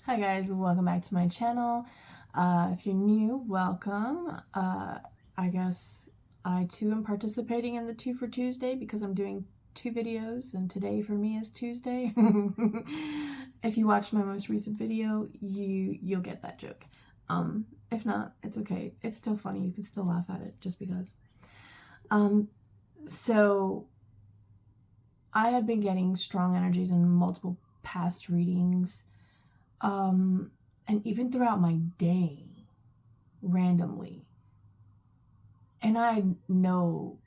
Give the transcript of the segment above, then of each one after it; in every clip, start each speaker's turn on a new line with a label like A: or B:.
A: Hi guys, welcome back to my channel. If you're new, welcome. I guess I too am participating in the 2 for Tuesday because I'm doing 2 videos and today for me is Tuesday. If you watched my most recent video, you'll get that joke. If not, it's okay. It's still funny. You can still laugh at it just because. So I have been getting strong energies in multiple past readings. And even throughout my day, randomly. And I know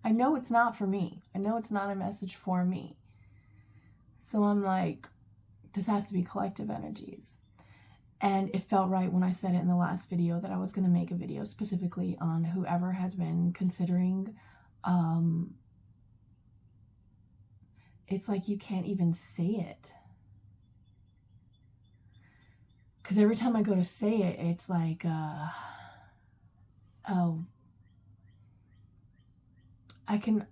A: it's not for me. I know it's not a message for me. So I'm like, this has to be collective energies. And it felt right when I said it in the last video that I was going to make a video specifically on whoever has been considering, it's like you can't even say it. Because every time I go to say it, it's like, oh, I can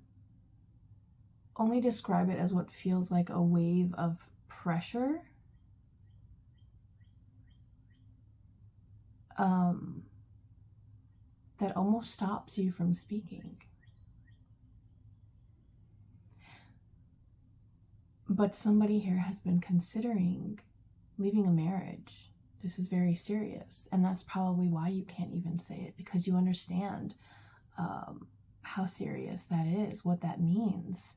A: only describe it as what feels like a wave of pressure. That almost stops you from speaking. But somebody here has been considering leaving a marriage. This is very serious. And that's probably why you can't even say it, because you understand how serious that is, what that means.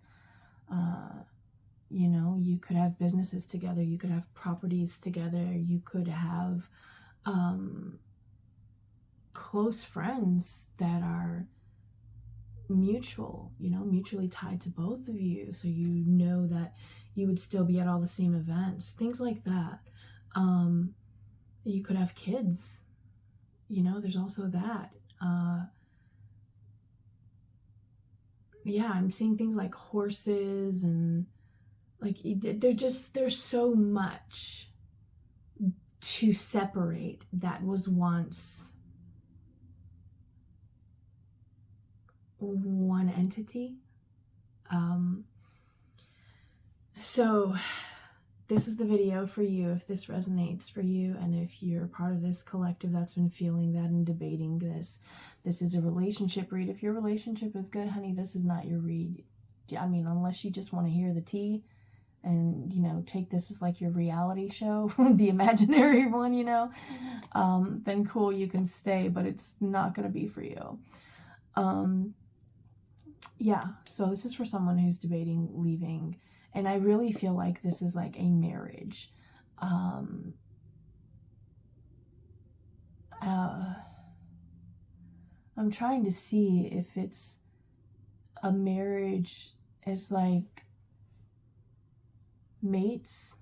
A: You know, you could have businesses together, you could have properties together, you could have close friends that are mutual, you know, mutually tied to both of you. So you know that you would still be at all the same events, things like that. You could have kids, you know, there's also that. Yeah, I'm seeing things like horses and like there's so much to separate that was once one entity. So this is the video for you if this resonates for you, and if you're part of this collective that's been feeling that and debating this. This is a relationship read. If your relationship is good, honey, this is not your read. I mean, unless you just want to hear the tea and, you know, take this as like your reality show, the imaginary one, you know, then cool, you can stay, but it's not going to be for you. Yeah, so this is for someone who's debating leaving. And I really feel like this is like a marriage. I'm trying to see if it's a marriage as like mates,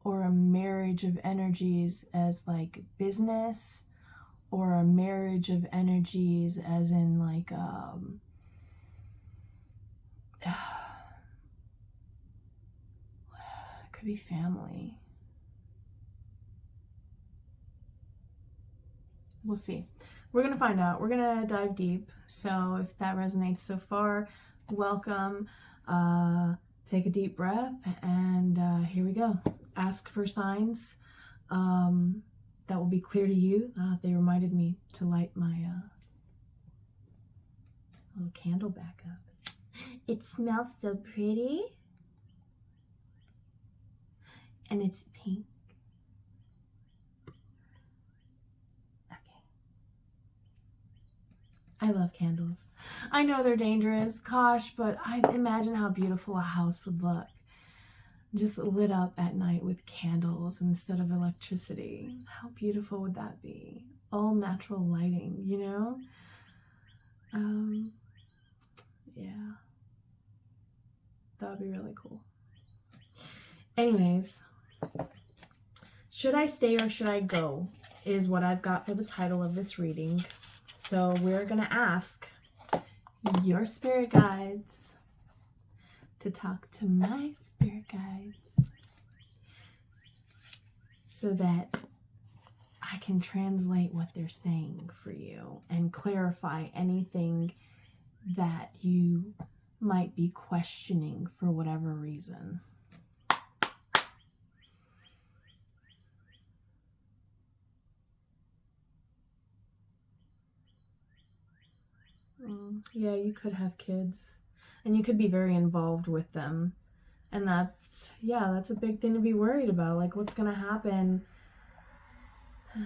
A: or a marriage of energies as like business, or a marriage of energies as in like it could be family. We'll see. We're going to find out. We're going to dive deep. So if that resonates so far, welcome. Take a deep breath, and here we go. Ask for signs that will be clear to you. They reminded me to light my little candle back up. It smells so pretty. And it's pink. I love candles. I know they're dangerous, gosh, but I imagine how beautiful a house would look just lit up at night with candles instead of electricity. How beautiful would that be? All natural lighting, you know? Yeah. That would be really cool. Anyways, should I stay or should I go is what I've got for the title of this reading. So we're going to ask your spirit guides to talk to my spirit guides so that I can translate what they're saying for you and clarify anything that you might be questioning for whatever reason. Yeah, you could have kids and you could be very involved with them. And that's a big thing to be worried about. Like, what's going to happen? Yeah.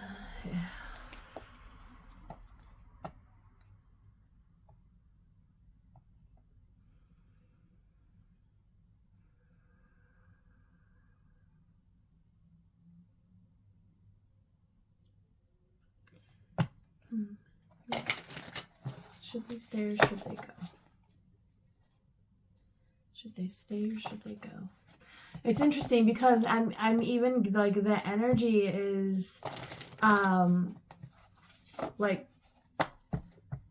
A: Yes. Should they stay or should they go? Should they stay or should they go? It's interesting because I'm even like the energy is like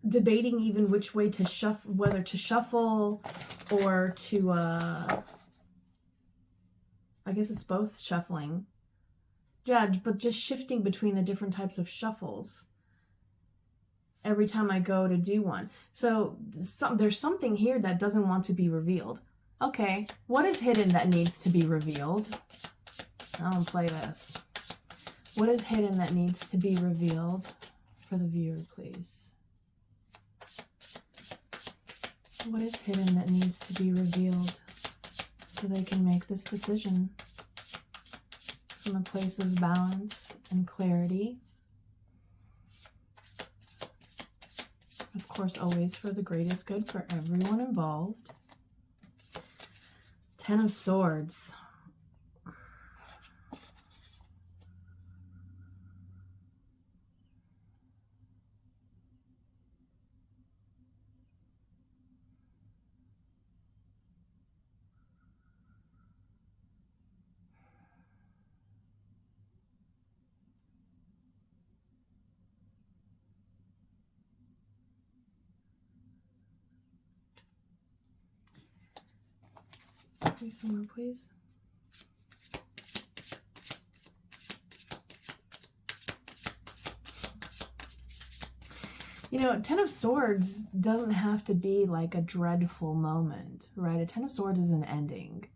A: debating even which way to shuffle, whether to shuffle or to I guess it's both shuffling. Yeah, but just shifting between the different types of shuffles every time I go to do one. So there's something here that doesn't want to be revealed. Okay, what is hidden that needs to be revealed? I don't play this. What is hidden that needs to be revealed for the viewer, please? What is hidden that needs to be revealed so they can make this decision from a place of balance and clarity? Of course, always for the greatest good for everyone involved. Ten of Swords. Please, someone, please. You know, Ten of Swords doesn't have to be like a dreadful moment, right? A Ten of Swords is an ending.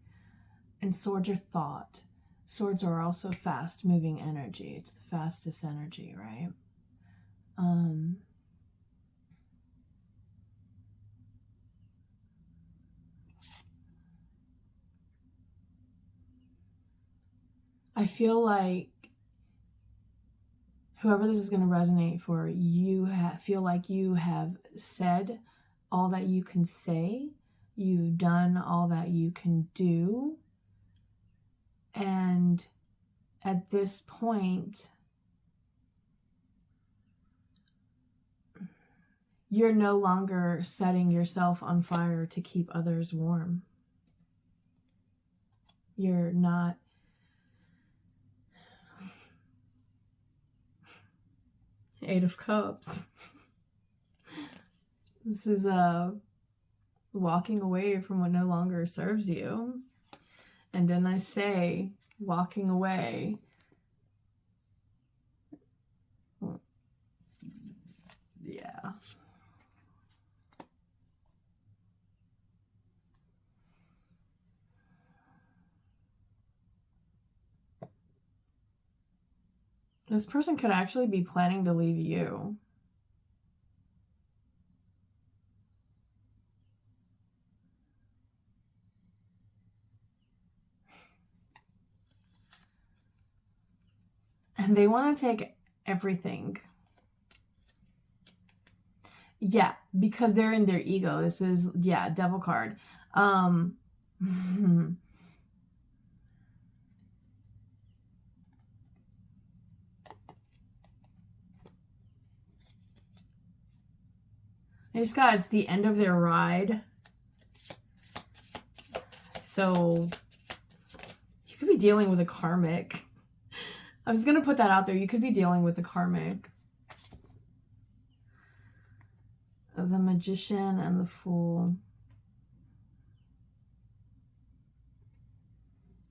A: And swords are thought. Swords are also fast-moving energy. It's the fastest energy, right? I feel like whoever this is going to resonate for, you feel like you have said all that you can say. You've done all that you can do. And at this point, you're no longer setting yourself on fire to keep others warm. You're not. Eight of Cups. This is walking away from what no longer serves you. And then I say, walking away. Yeah. This person could actually be planning to leave you. And they want to take everything. Yeah, because they're in their ego. This is, yeah, Devil card. I just got, it's the end of their ride. So you could be dealing with a karmic. I'm just going to put that out there. You could be dealing with a karmic. The Magician and the Fool.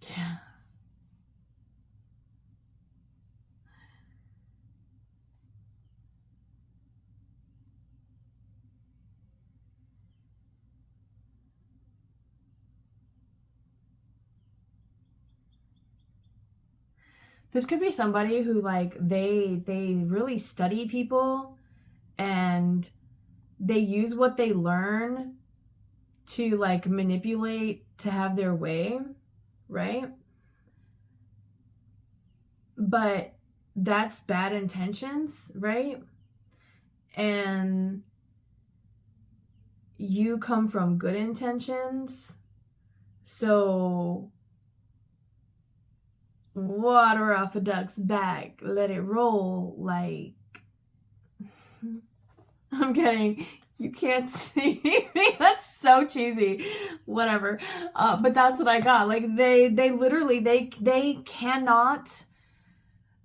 A: Yeah. This could be somebody who, like, they really study people and they use what they learn to like manipulate to have their way, right? But that's bad intentions, right? And you come from good intentions. So water off a duck's back, let it roll. Like, I'm kidding. You can't see me. That's so cheesy. Whatever. But that's what I got. Like they literally, they cannot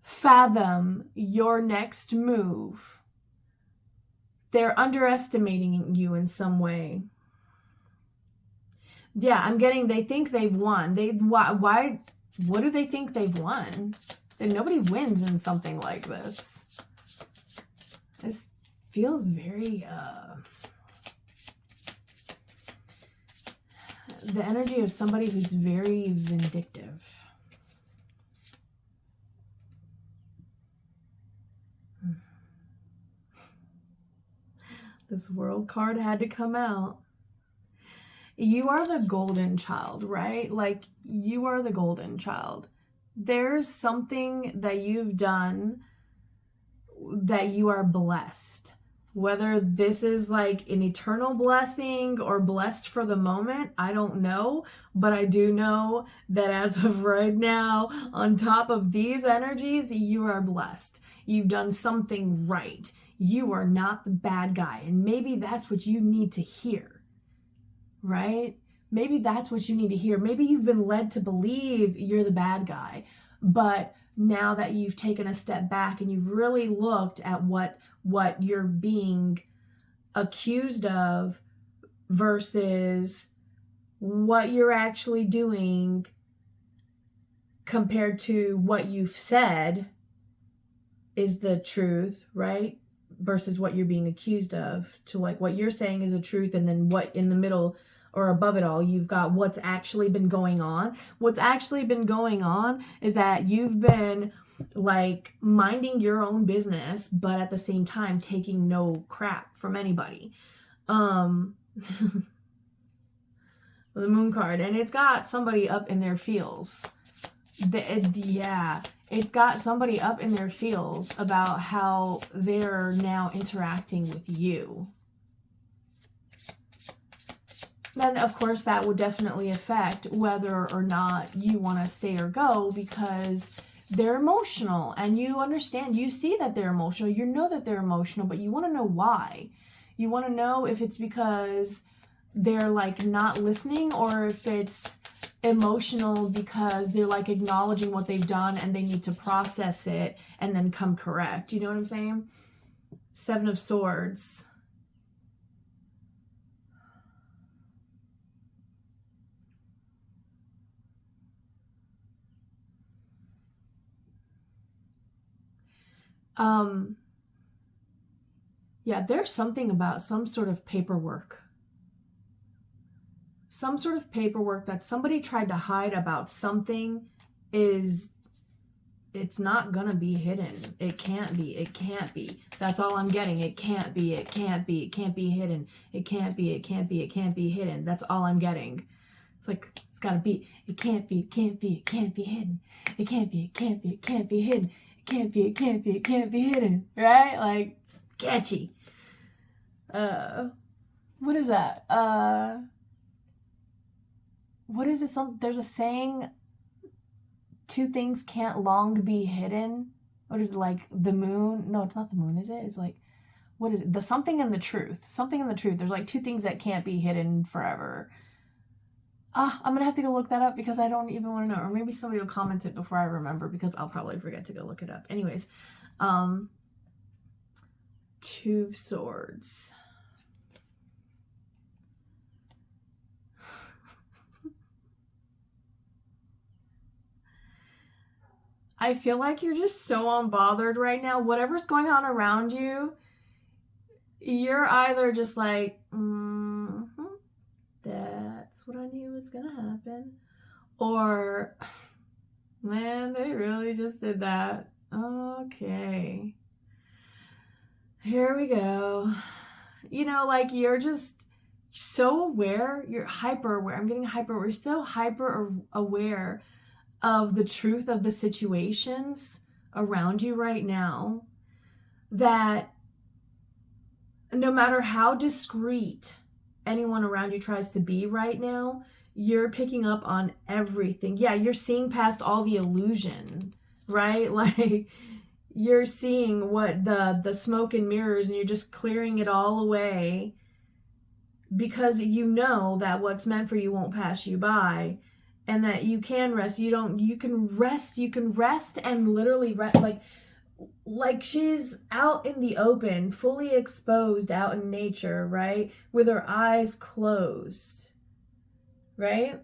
A: fathom your next move. They're underestimating you in some way. Yeah, I'm getting, they think they've won. Why, what do they think they've won? That nobody wins in something like this. This feels very, the energy of somebody who's very vindictive. This World card had to come out. You are the golden child, right? Like, you are the golden child. There's something that you've done that you are blessed. Whether this is like an eternal blessing or blessed for the moment, I don't know. But I do know that as of right now, on top of these energies, you are blessed. You've done something right. You are not the bad guy. And maybe that's what you need to hear, right? Maybe that's what you need to hear. Maybe you've been led to believe you're the bad guy, but now that you've taken a step back and you've really looked at what you're being accused of versus what you're actually doing compared to what you've said is the truth, right? Versus what you're being accused of, to like what you're saying is a truth, and then what in the middle or above it all, you've got what's actually been going on. What's actually been going on is that you've been like minding your own business, but at the same time taking no crap from anybody. The Moon card, and it's got somebody up in their feels. It's got somebody up in their feels about how they're now interacting with you. Then, of course, that would definitely affect whether or not you want to stay or go, because they're emotional and you understand, you see that they're emotional, you know that they're emotional, but you want to know why. You want to know if it's because they're like not listening, or if it's emotional because they're like acknowledging what they've done and they need to process it and then come correct. You know what I'm saying? Seven of Swords. Yeah, there's something about some sort of paperwork. Some sort of paperwork that somebody tried to hide about something it's not gonna be hidden. It can't be. That's all I'm getting. It can't be hidden. It can't be hidden. That's all I'm getting. It's like, it's gotta be. It can't be hidden. It can't be hidden. It can't be hidden. Right? Like, sketchy. What is that? What is it? There's a saying, two things can't long be hidden. What is it, like the moon? No, it's not the moon, is it? It's like, what is it? The something and the truth. Something and the truth. There's like two things that can't be hidden forever. I'm going to have to go look that up because I don't even want to know. Or maybe somebody will comment it before I remember, because I'll probably forget to go look it up. Anyways, Two of Swords. I feel like you're just so unbothered right now. Whatever's going on around you, you're either just like, that's what I knew was gonna happen. Or, man, they really just did that. Okay. Here we go. You know, like you're just so aware, you're hyper aware. I'm getting hyper aware. You're so hyper aware of the truth of the situations around you right now that no matter how discreet anyone around you tries to be right now, you're picking up on everything. Yeah, you're seeing past all the illusion, right? Like you're seeing what the smoke and mirrors, and you're just clearing it all away because you know that what's meant for you won't pass you by, and that you can rest. You can rest and literally rest, like she's out in the open, fully exposed out in nature, right? With her eyes closed, right?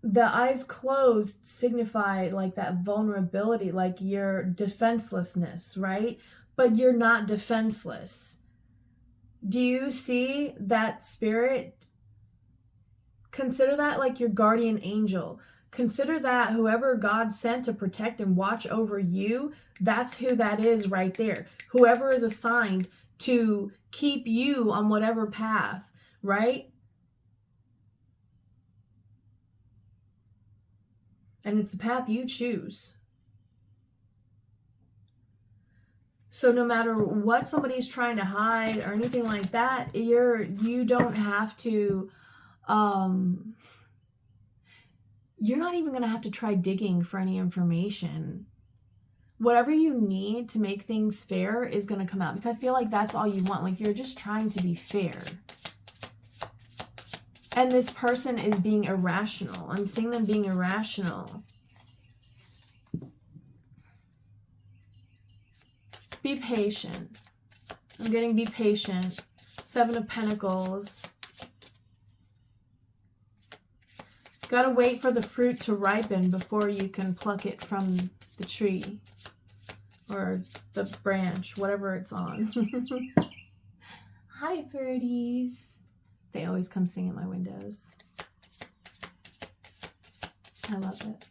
A: The eyes closed signify like that vulnerability, like your defenselessness, right? But you're not defenseless. Do you see that spirit? Consider that like your guardian angel. Consider that whoever God sent to protect and watch over you, that's who that is right there. Whoever is assigned to keep you on whatever path, right? And it's the path you choose. So no matter what somebody's trying to hide or anything like that, you don't have to you're not even going to have to try digging for any information. Whatever you need to make things fair is going to come out, because I feel like that's all you want. Like you're just trying to be fair. And this person is being irrational. I'm seeing them being irrational. Be patient. I'm getting be patient. 7 of Pentacles. Gotta wait for the fruit to ripen before you can pluck it from the tree or the branch, whatever it's on. Hi, birdies. They always come sing at my windows. I love it.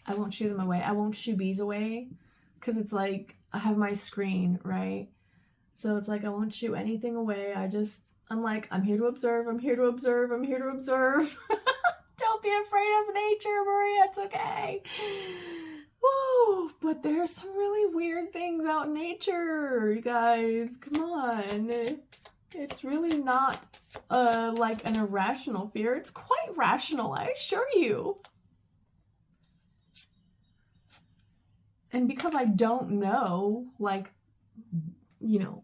A: I won't shoo them away. I won't shoo bees away because it's like I have my screen, right? So it's like I won't shoo anything away. I'm like, I'm here to observe. I'm here to observe. I'm here to observe. Don't be afraid of nature, Maria. It's okay. Whoa, but there's some really weird things out in nature, you guys. Come on. It's really not like an irrational fear. It's quite rational, I assure you. And because I don't know, like, you know,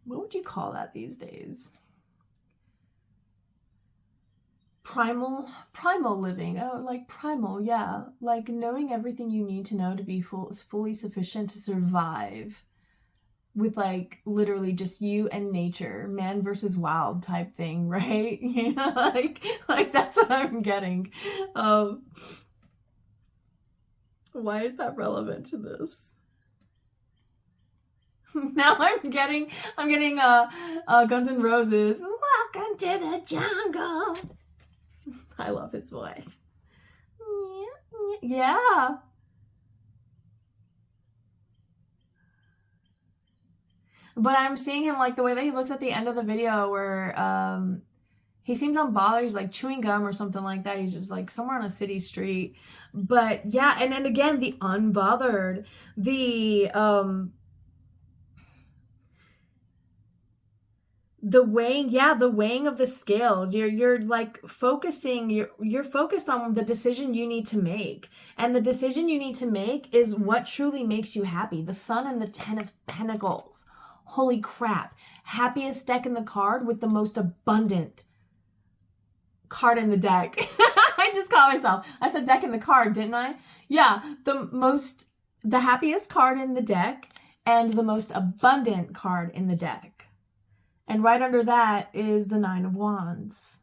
A: what would you call that these days? Primal living. Oh, like primal, yeah. Like knowing everything you need to know to be fully sufficient to survive with like literally just you and nature, man versus wild type thing, right? You know, like that's what I'm getting. Why is that relevant to this? Now I'm getting Guns N' Roses. Welcome to the jungle. I love his voice. Yeah. But I'm seeing him like the way that he looks at the end of the video where he seems unbothered. He's like chewing gum or something like that. He's just like somewhere on a city street. But yeah, and then again, the unbothered, the weighing of the scales. You're like focusing, you're focused on the decision you need to make. And the decision you need to make is what truly makes you happy. The Sun and the 10 of Pentacles. Holy crap. Happiest deck in the card with the most abundant card in the deck. I just caught myself. I said deck in the card, didn't I? Yeah, the happiest card in the deck and the most abundant card in the deck. And right under that is the 9 of Wands.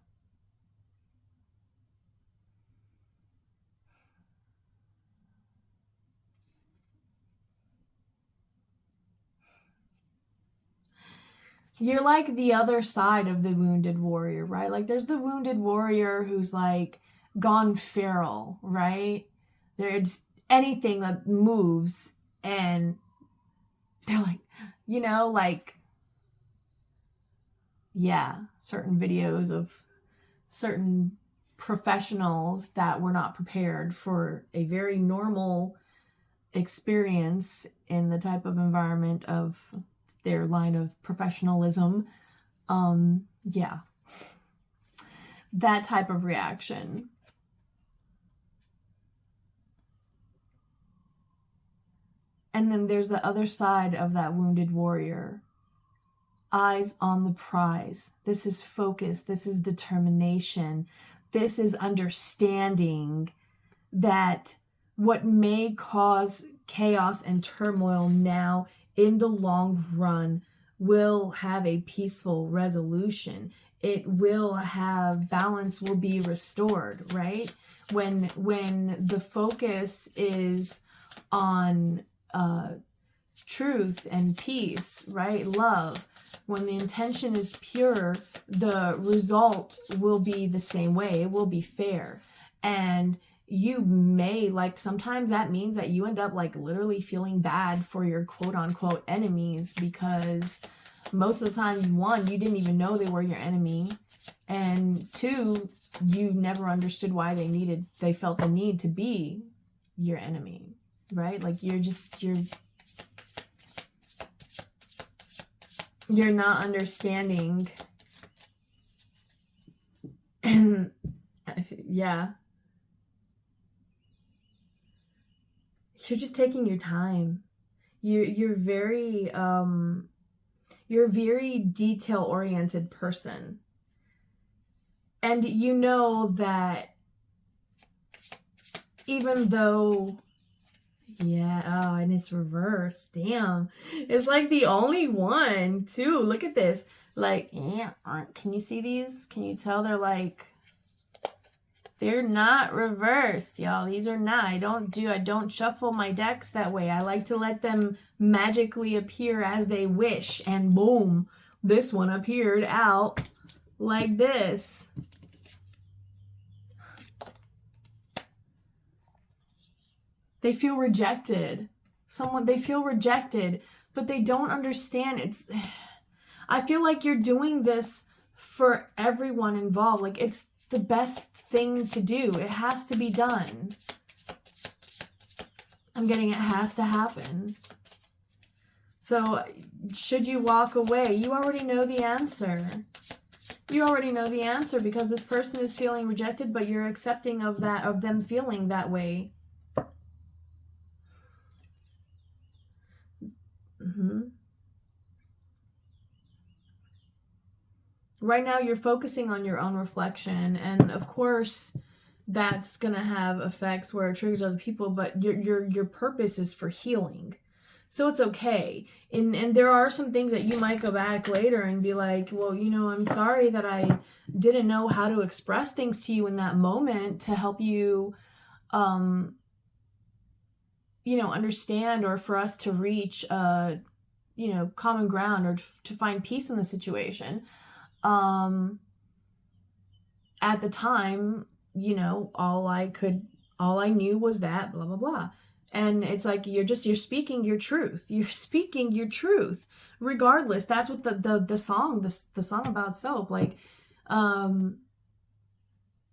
A: You're like the other side of the wounded warrior, right? Like there's the wounded warrior who's like gone feral, right? There's anything that moves and They're like, you know, like, yeah, certain videos of certain professionals that were not prepared for a very normal experience in the type of environment of their line of professionalism. Yeah, that type of reaction. And then there's the other side of that wounded warrior. Eyes on the prize. This is focus. This is determination. This is understanding that what may cause chaos and turmoil now, in the long run, will have a peaceful resolution. It will have balance, will be restored, right? When the focus is on truth and peace, right? Love. When the intention is pure, the result will be the same way. It will be fair. And you may, like, sometimes that means that you end up like literally feeling bad for your quote unquote enemies, because most of the time, one, you didn't even know they were your enemy, and two, you never understood why they felt the need to be your enemy, right? Like you're not understanding. And yeah, you're just taking your time. You're a very detail oriented person, and you know that even though, yeah, oh, and it's reversed. Damn, it's like the only one too. Look at this. Like, yeah, can you see these? Can you tell they're like, they're not reversed, y'all. These are not. I don't shuffle my decks that way. I like to let them magically appear as they wish. And boom, this one appeared out like this. They feel rejected. They feel rejected, but they don't understand. I feel like you're doing this for everyone involved. Like, it's the best thing to do. It has to be done. I'm getting it has to happen. So should you walk away, you already know the answer. You already know the answer, because this person is feeling rejected, but you're accepting of them feeling that way. Right now you're focusing on your own reflection, and of course that's going to have effects where it triggers other people, but your purpose is for healing. So it's okay. And there are some things that you might go back later and be like, well, you know, I'm sorry that I didn't know how to express things to you in that moment to help you, you know, understand, or for us to reach, you know, common ground, or to find peace in the situation. At the time, you know, all I knew was that blah, blah, blah. And it's like, you're speaking your truth. You're speaking your truth. Regardless, that's what the song about soap, like,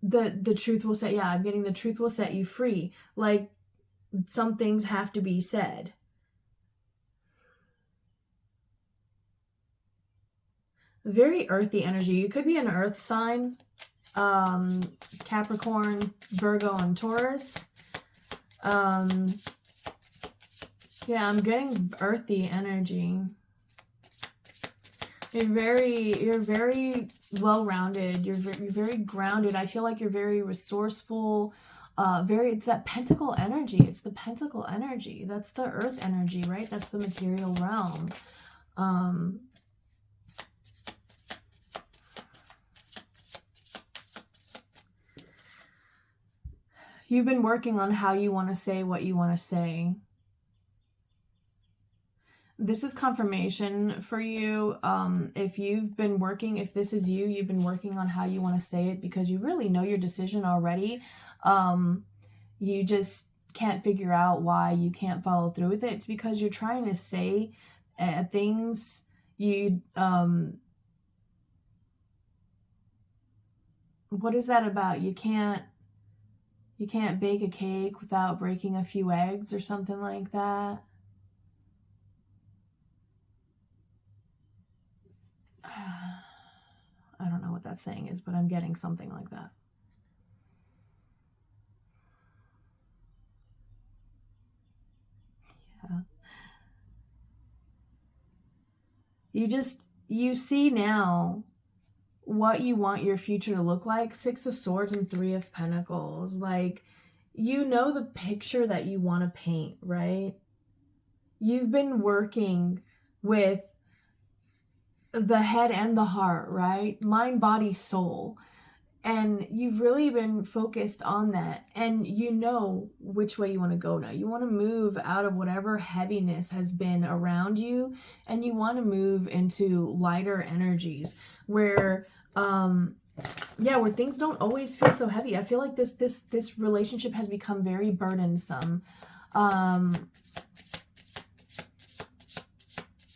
A: the truth will set, I'm getting the truth will set you free. Like, some things have to be said. Very earthy energy. You could be an earth sign. Capricorn, Virgo, and Taurus. Yeah, I'm getting earthy energy. You're very well-rounded. You're very grounded. I feel like you're very resourceful. It's that pentacle energy. It's the pentacle energy. That's the earth energy, right? That's the material realm. You've been working on how you want to say what you want to say. This is confirmation for you. If this is you, you've been working on how you want to say it, because you really know your decision already. You just can't figure out why you can't follow through with it. It's because you're trying to say things you what is that about? You can't bake a cake without breaking a few eggs or something like that. I don't know what that saying is, but I'm getting something like that. Yeah. You see now what you want your future to look like. 6 of Swords and 3 of Pentacles. Like, you know the picture that you want to paint, right? You've been working with the head and the heart, right? Mind, body, soul. And you've really been focused on that. And you know which way you want to go now. You want to move out of whatever heaviness has been around you. And you want to move into lighter energies where, where things don't always feel so heavy. I feel like this relationship has become very burdensome.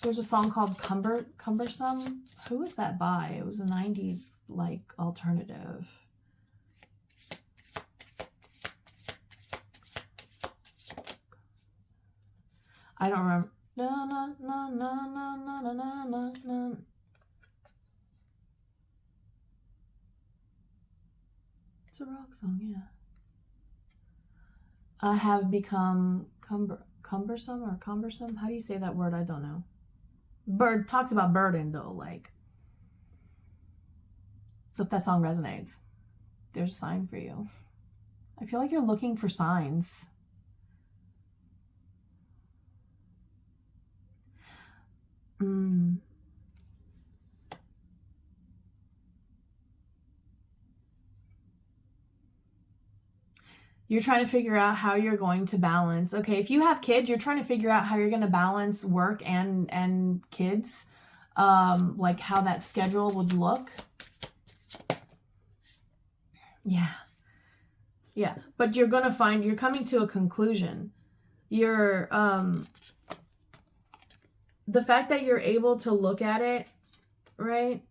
A: There's a song called Cumbersome. Who was that by? It was a 90s like alternative. I don't remember. Na na na na na na na na na. It's a rock song, yeah. I have become cumbersome or cumbersome. How do you say that word? I don't know. Bird talks about burden though, like. So if that song resonates, there's a sign for you. I feel like you're looking for signs. You're trying to figure out how you're going to balance. Okay, if you have kids, you're trying to figure out how you're going to balance work and kids, like how that schedule would look. Yeah, but you're going to find, you're coming to a conclusion. You're, the fact that you're able to look at it, right,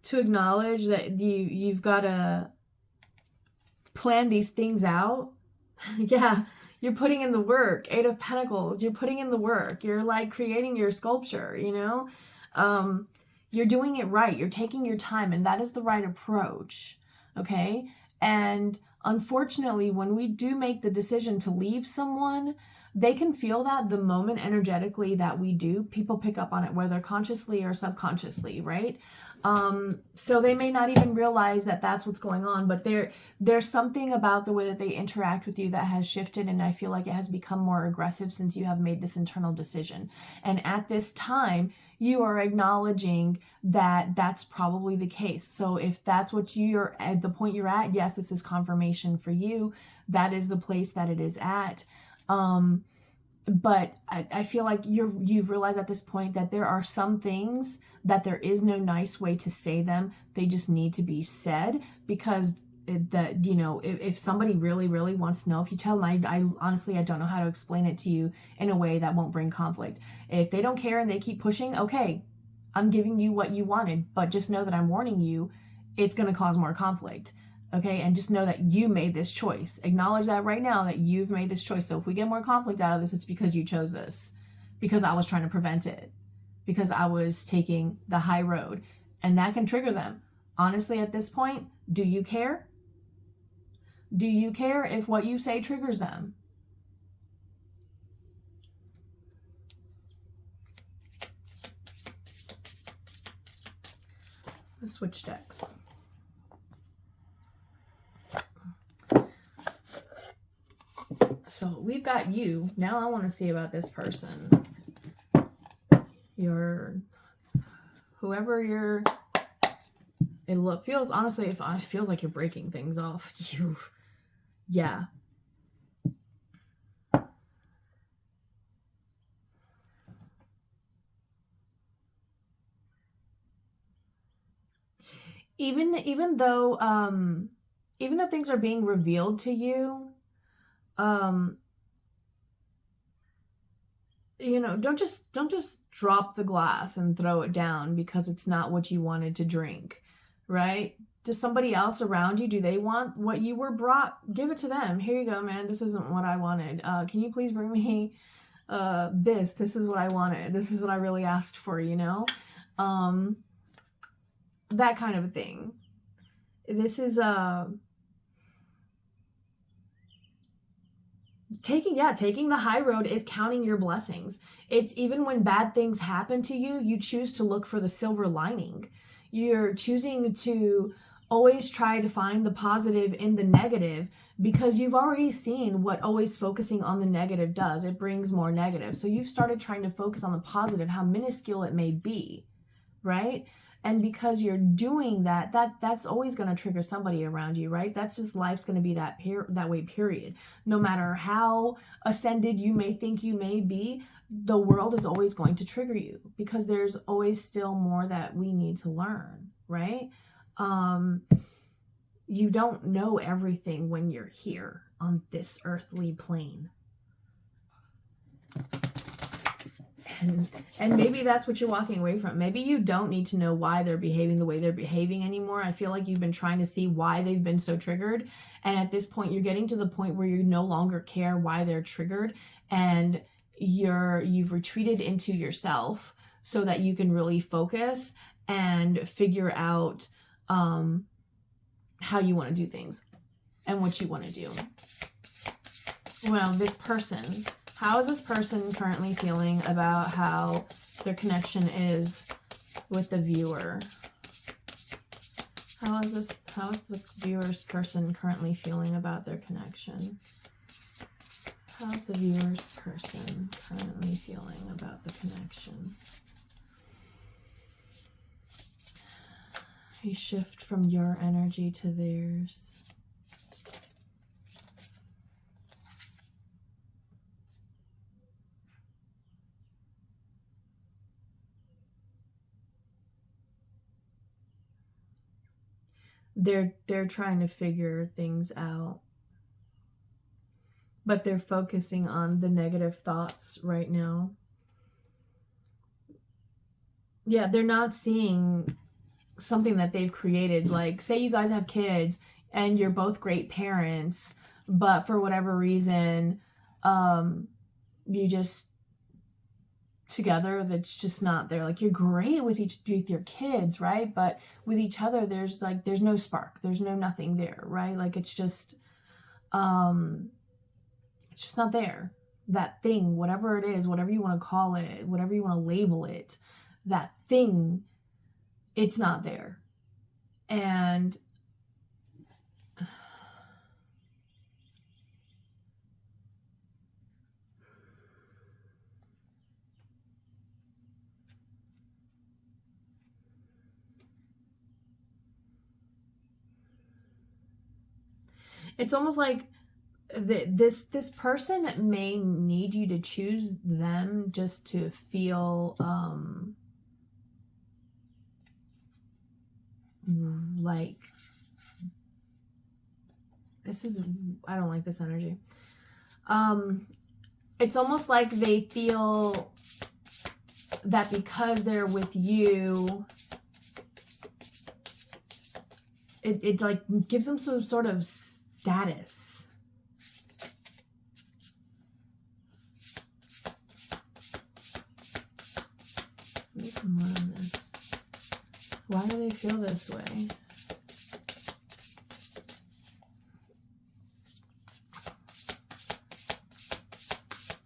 A: to acknowledge that you've got to plan these things out. Yeah, you're putting in the work. 8 of Pentacles, you're putting in the work. You're like creating your sculpture, you know? You're doing it right. You're taking your time, and that is the right approach, okay? And unfortunately, when we do make the decision to leave someone, they can feel that the moment energetically that we do. People pick up on it, whether consciously or subconsciously, right? So they may not even realize that that's what's going on, but there's something about the way that they interact with you that has shifted, and I feel like it has become more aggressive since you have made this internal decision. And at this time, you are acknowledging that that's probably the case. So if that's what you're at the point you're at, yes, this is confirmation for you. That is the place that it is at. But I feel like you've realized at this point that there are some things that there is no nice way to say them. They just need to be said, because if somebody really, really wants to know, if you tell them, I honestly, I don't know how to explain it to you in a way that won't bring conflict. If they don't care and they keep pushing, okay, I'm giving you what you wanted, but just know that I'm warning you, it's going to cause more conflict. Okay, and just know that you made this choice. Acknowledge that right now, that you've made this choice. So if we get more conflict out of this, it's because you chose this, because I was trying to prevent it, because I was taking the high road, and that can trigger them. Honestly, at this point, do you care? Do you care if what you say triggers them? Let's switch decks. So we've got you. Now I want to see about this person. Whoever it feels, honestly, it feels like you're breaking things off. Yeah. Even though things are being revealed to you, don't just drop the glass and throw it down because it's not what you wanted to drink, right? Does somebody else around you, do they want what you were brought? Give it to them. Here you go, man. This isn't what I wanted. Can you please bring me this is what I wanted. This is what I really asked for, that kind of a thing. This is taking the high road is counting your blessings. It's even when bad things happen to you, you choose to look for the silver lining. You're choosing to always try to find the positive in the negative because you've already seen what always focusing on the negative does. It brings more negative. So you've started trying to focus on the positive, how minuscule it may be, right? And because you're doing that's always going to trigger somebody around you, right? That's just life's going to be that way, period. No matter how ascended you may think you may be, the world is always going to trigger you because there's always still more that we need to learn, right? You don't know everything when you're here on this earthly plane. And maybe that's what you're walking away from. Maybe you don't need to know why they're behaving the way they're behaving anymore. I feel like you've been trying to see why they've been so triggered. And at this point, you're getting to the point where you no longer care why they're triggered. And you've retreated into yourself so that you can really focus and figure out how you want to do things and what you want to do. Well, this person, how is this person currently feeling about how their connection is with the viewer? How is the viewer's person currently feeling about their connection? How's the viewer's person currently feeling about the connection? You shift from your energy to theirs. They're trying to figure things out, but they're focusing on the negative thoughts right now. Yeah, they're not seeing something that they've created. Like, say you guys have kids and you're both great parents, but for whatever reason, you just together, that's just not there. Like, you're great with your kids, right? But with each other, there's no spark, there's nothing there, right? Like, it's just not there. That thing, whatever it is, whatever you want to call it, whatever you want to label it, that thing, it's not there. And it's almost like this person may need you to choose them just to feel like, I don't like this energy. It's almost like they feel that because they're with you, it like gives them some sort of status. Give me some more on this. Why do they feel this way?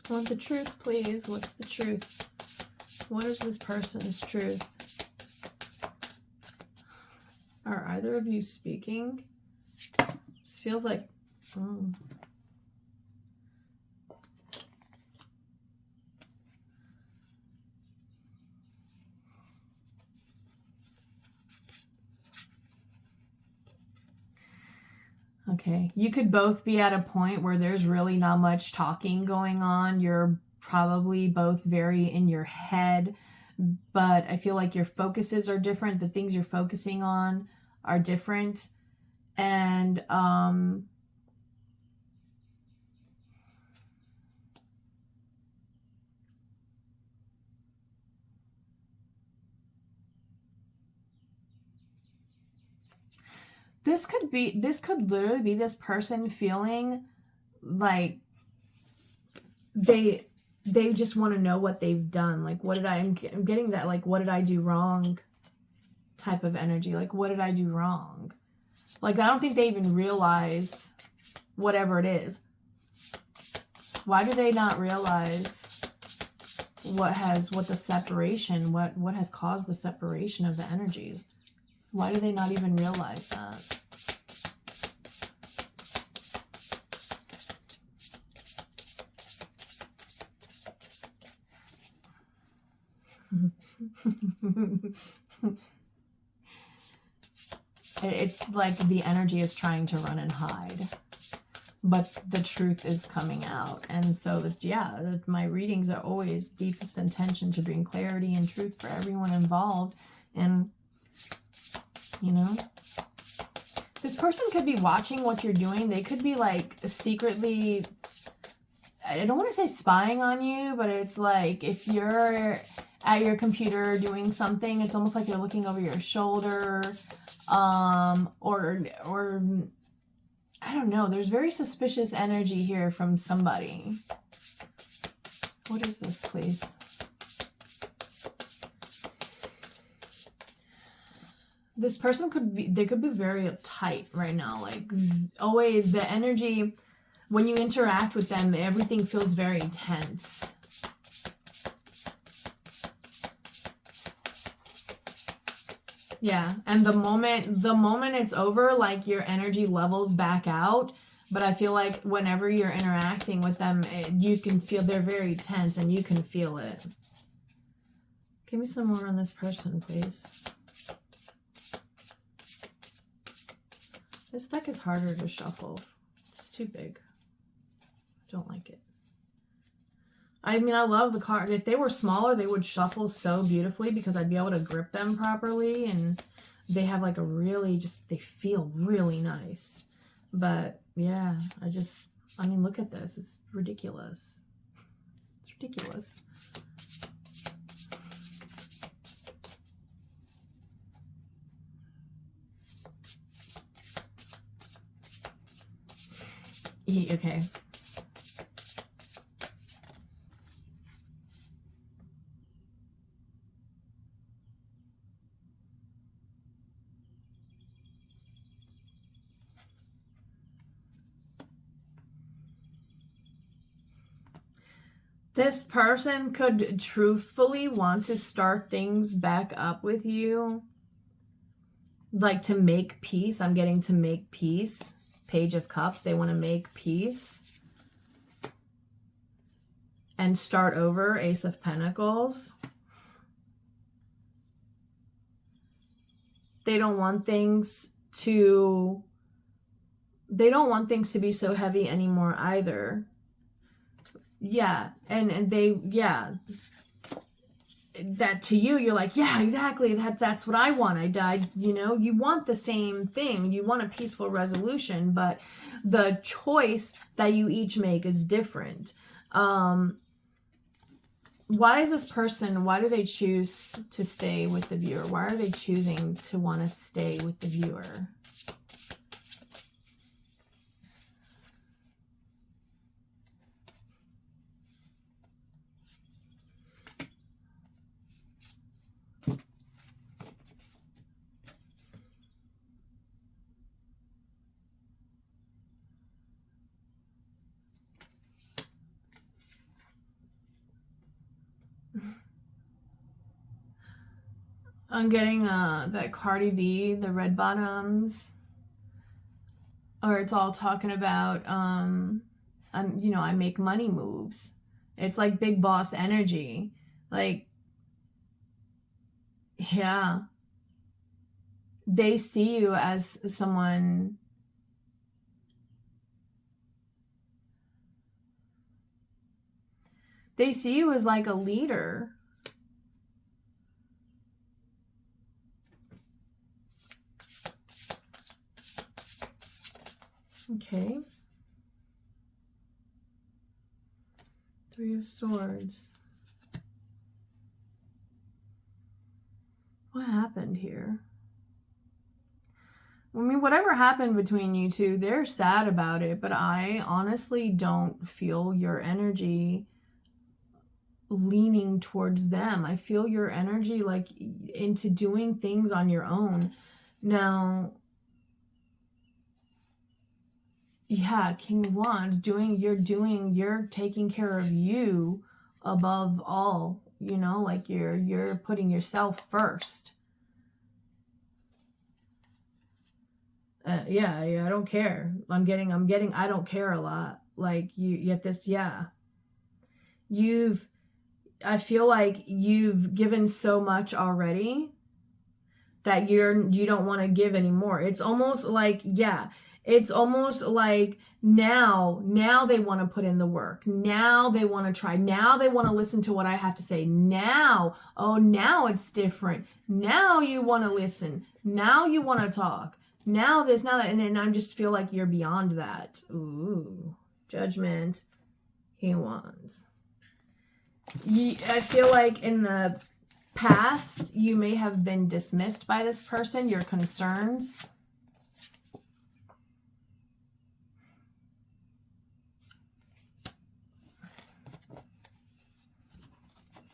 A: I want the truth, please. What's the truth? What is this person's truth? Are either of you speaking? This feels like... Okay, you could both be at a point where there's really not much talking going on. You're probably both very in your head, but I feel like your focuses are different. The things you're focusing on are different. And This could literally be this person feeling like they just want to know what they've done. Like, I'm getting that, like, what did I do wrong type of energy. Like, what did I do wrong? Like, I don't think they even realize whatever it is. Why do they not realize what the separation, what has caused the separation of the energies? Why do they not even realize that? It's like the energy is trying to run and hide, but the truth is coming out. And so, my readings are always deepest intention to bring clarity and truth for everyone involved. And, you know, this person could be watching what you're doing. They could be, like, secretly, I don't want to say spying on you, but it's like if you're at your computer doing something, it's almost like they're looking over your shoulder, or I don't know. There's very suspicious energy here from somebody. What is this, please? This person could be very uptight right now. Like, always the energy, when you interact with them, everything feels very tense. Yeah, and the moment it's over, like, your energy levels back out. But I feel like whenever you're interacting with them, you can feel they're very tense, and you can feel it. Give me some more on this person, please. This deck is harder to shuffle. It's too big. I don't like it. I mean, I love the card. If they were smaller, they would shuffle so beautifully because I'd be able to grip them properly. And they have like a really they feel really nice. But yeah, I mean, look at this. It's ridiculous. It's ridiculous. Okay. This person could truthfully want to start things back up with you. Like, to make peace. I'm getting to make peace. Page of Cups. They want to make peace and start over. Ace of Pentacles. They don't want things to be so heavy anymore either. Yeah, and they, that to you, you're like, yeah, exactly, that's what I want. I died, you want the same thing. You want a peaceful resolution, but the choice that you each make is different. Why is this person, why do they choose to stay with the viewer? Why are they choosing to want to stay with the viewer? I'm getting that Cardi B, the red bottoms, or it's all talking about I make money moves. It's like big boss energy. Like, yeah. They see you as someone. They see you as like a leader. Okay. Three of Swords. What happened here? I mean, whatever happened between you two, they're sad about it, but I honestly don't feel your energy leaning towards them. I feel your energy like into doing things on your own. Now, yeah, King of Wands, you're taking care of you above all, you know, like you're putting yourself first. Yeah, I don't care. I'm getting I don't care a lot. Like you get this, yeah. I feel like you've given so much already that you don't want to give anymore. It's almost like, yeah, it's almost like now they want to put in the work. Now they want to try. Now they want to listen to what I have to say. Now, oh, now it's different. Now you want to listen. Now you want to talk. Now this, now that, and I just feel like you're beyond that. Ooh, Judgment, King of Wands. I feel like in the past, you may have been dismissed by this person, your concerns.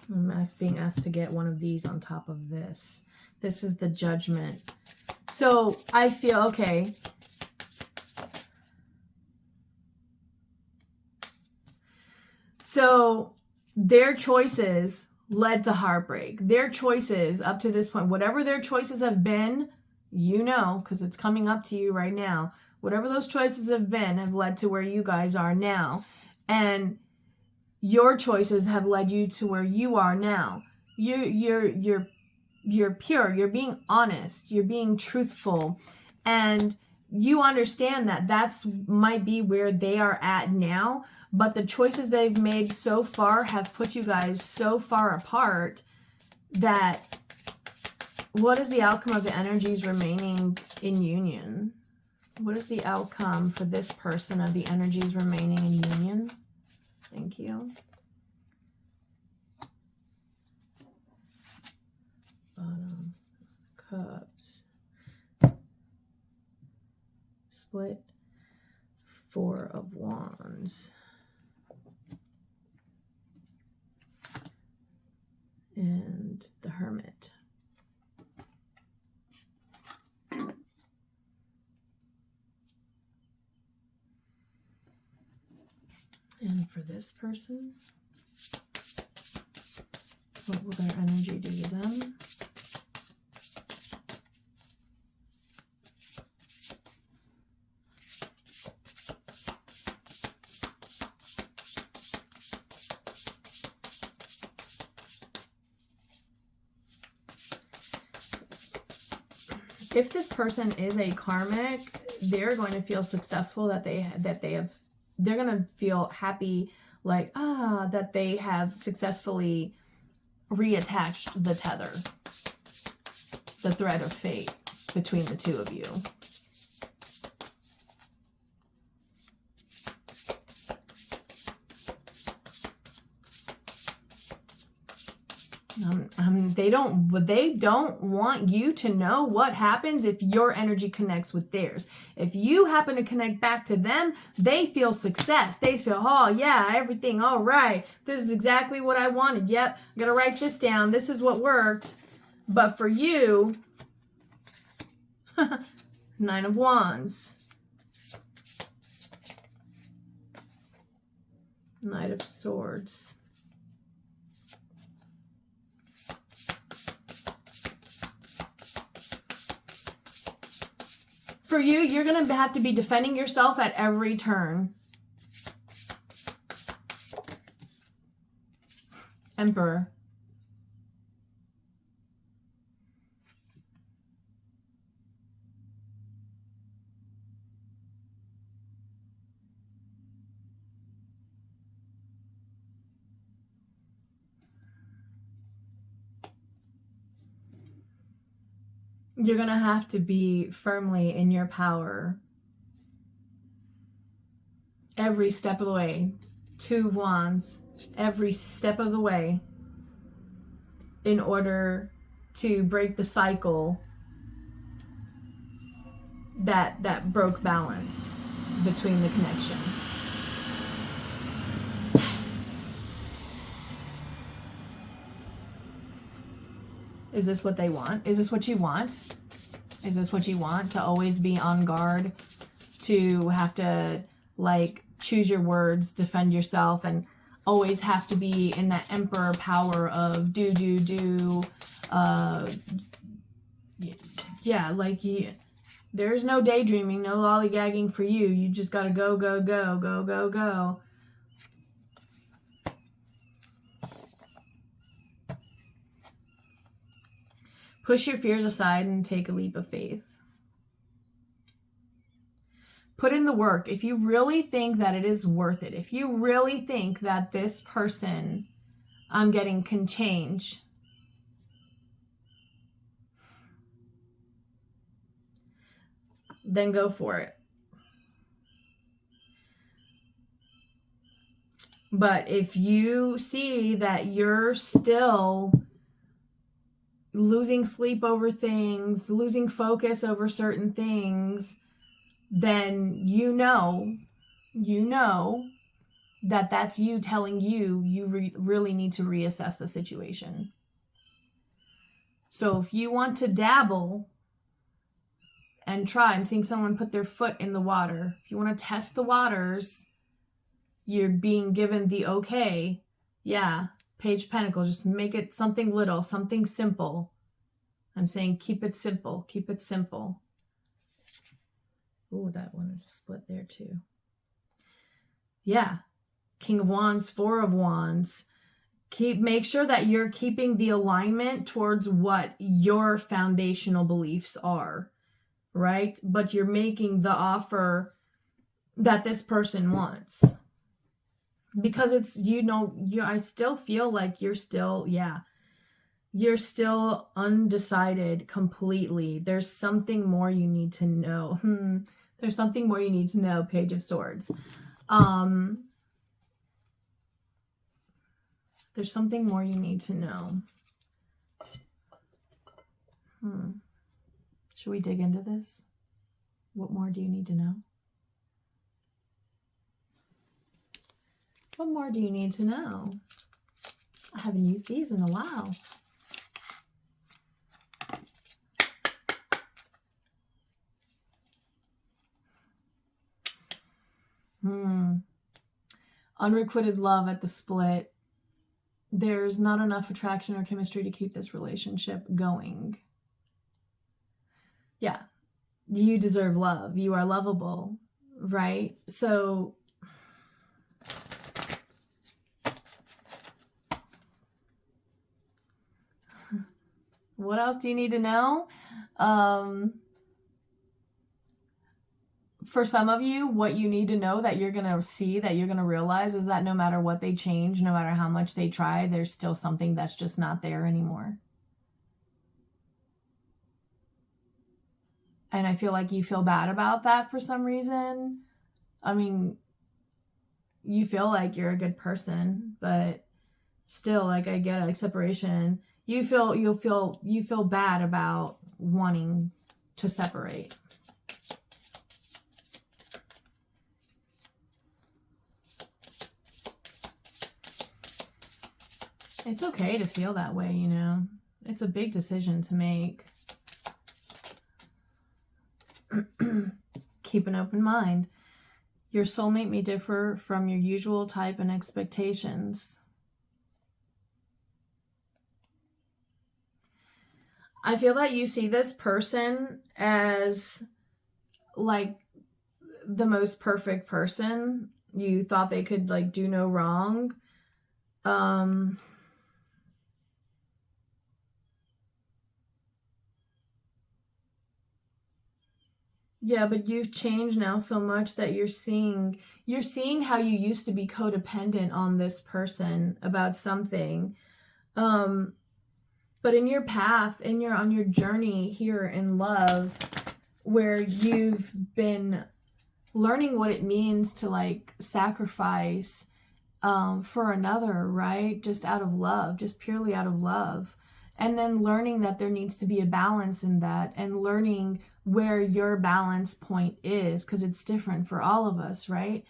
A: I'm being asked to get one of these on top of this. This is the Judgment. So I feel, okay. So their choices led to heartbreak. Their choices up to this point, whatever their choices have been, you know, because it's coming up to you right now. Whatever those choices have been have led to where you guys are now. And your choices have led you to where you are now. You're pure. You're being honest. You're being truthful. And you understand that that's might be where they are at now. But the choices they've made so far have put you guys so far apart that what is the outcome of the energies remaining in union? What is the outcome for this person of the energies remaining in union? Thank you. Bottom Cups. Split. Four of Wands. And the Hermit. And for this person, what will their energy do to them? If this person is a karmic, they're going to feel successful they're going to feel happy, like, that they have successfully reattached the tether, the thread of fate between the two of you. They don't want you to know what happens if your energy connects with theirs. If you happen to connect back to them, they feel success. They feel, oh yeah, everything, all right. This is exactly what I wanted. Yep, I'm going to write this down. This is what worked. But for you, Nine of Wands. Knight of Swords. For you, you're going to have to be defending yourself at every turn. Emperor. You're going to have to be firmly in your power every step of the way. Two of Wands, every step of the way, in order to break the cycle that broke balance between the connection. Is this what they want? Is this what you want? Is this what you want? To always be on guard, to have to like choose your words, defend yourself, and always have to be in that emperor power of do. Yeah, like there's no daydreaming, no lollygagging for you. You just gotta go. Push your fears aside and take a leap of faith. Put in the work. If you really think that it is worth it, if you really think that this person I'm getting can change, then go for it. But if you see that you're still losing sleep over things, losing focus over certain things, then you know that that's you telling you really need to reassess the situation. So if you want to dabble and try, I'm seeing someone put their foot in the water. If you want to test the waters, you're being given the okay. Yeah, Page of Pentacles, just make it something little, something simple. I'm saying keep it simple, keep it simple. Oh, that one split there too. Yeah, King of Wands, Four of Wands. Make sure that you're keeping the alignment towards what your foundational beliefs are, right? But you're making the offer that this person wants. Because it's, I still feel like you're still undecided completely. There's something more you need to know. There's something more you need to know, Page of Swords. There's something more you need to know. Should we dig into this? What more do you need to know? What more do you need to know? I haven't used these in a while. Unrequited love at the split. There's not enough attraction or chemistry to keep this relationship going. Yeah, you deserve love. You are lovable, right? So what else do you need to know? For some of you, what you need to know that you're going to see, that you're going to realize is that no matter what they change, no matter how much they try, there's still something that's just not there anymore. And I feel like you feel bad about that for some reason. I mean, you feel like you're a good person, but still, like, I get it, like separation. You feel bad about wanting to separate. It's okay to feel that way, you know. It's a big decision to make. Keep an open mind. Your soulmate may differ from your usual type and expectations. I feel that you see this person as like the most perfect person. You thought they could like do no wrong. Yeah, but you've changed now so much that you're seeing how you used to be codependent on this person about something. But in your path, on your journey here in love, where you've been learning what it means to like sacrifice for another, right? Just out of love, just purely out of love. And then learning that there needs to be a balance in that, and learning where your balance point is, because it's different for all of us, right?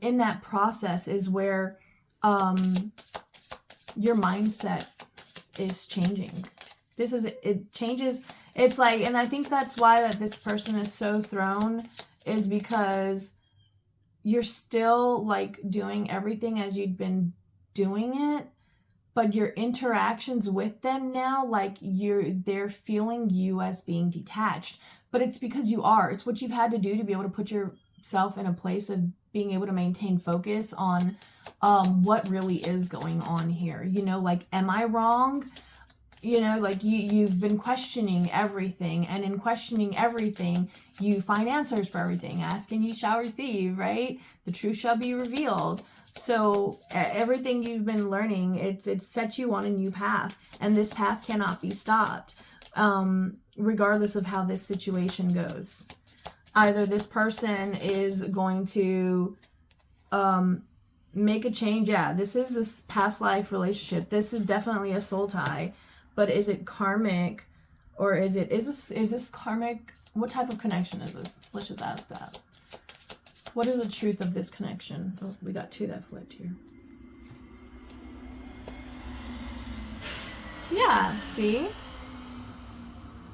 A: In that process is where your mindset is changing. It changes. It's like, and I think that's why that this person is so thrown, is because you're still like doing everything as you'd been doing it, but your interactions with them now, like they're feeling you as being detached. But it's because you are. It's what you've had to do to be able to put yourself in a place of being able to maintain focus on what really is going on here. You know, like, am I wrong? You know, like you've been questioning everything, and in questioning everything, you find answers for everything. Ask and ye shall receive, right? The truth shall be revealed. So everything you've been learning, it's set you on a new path, and this path cannot be stopped, regardless of how this situation goes. Either this person is going to make a change. Yeah, this past life relationship. This is definitely a soul tie. But is it karmic, or is this karmic? What type of connection is this? Let's just ask that. What is the truth of this connection? Oh, we got two that flipped here. Yeah, see?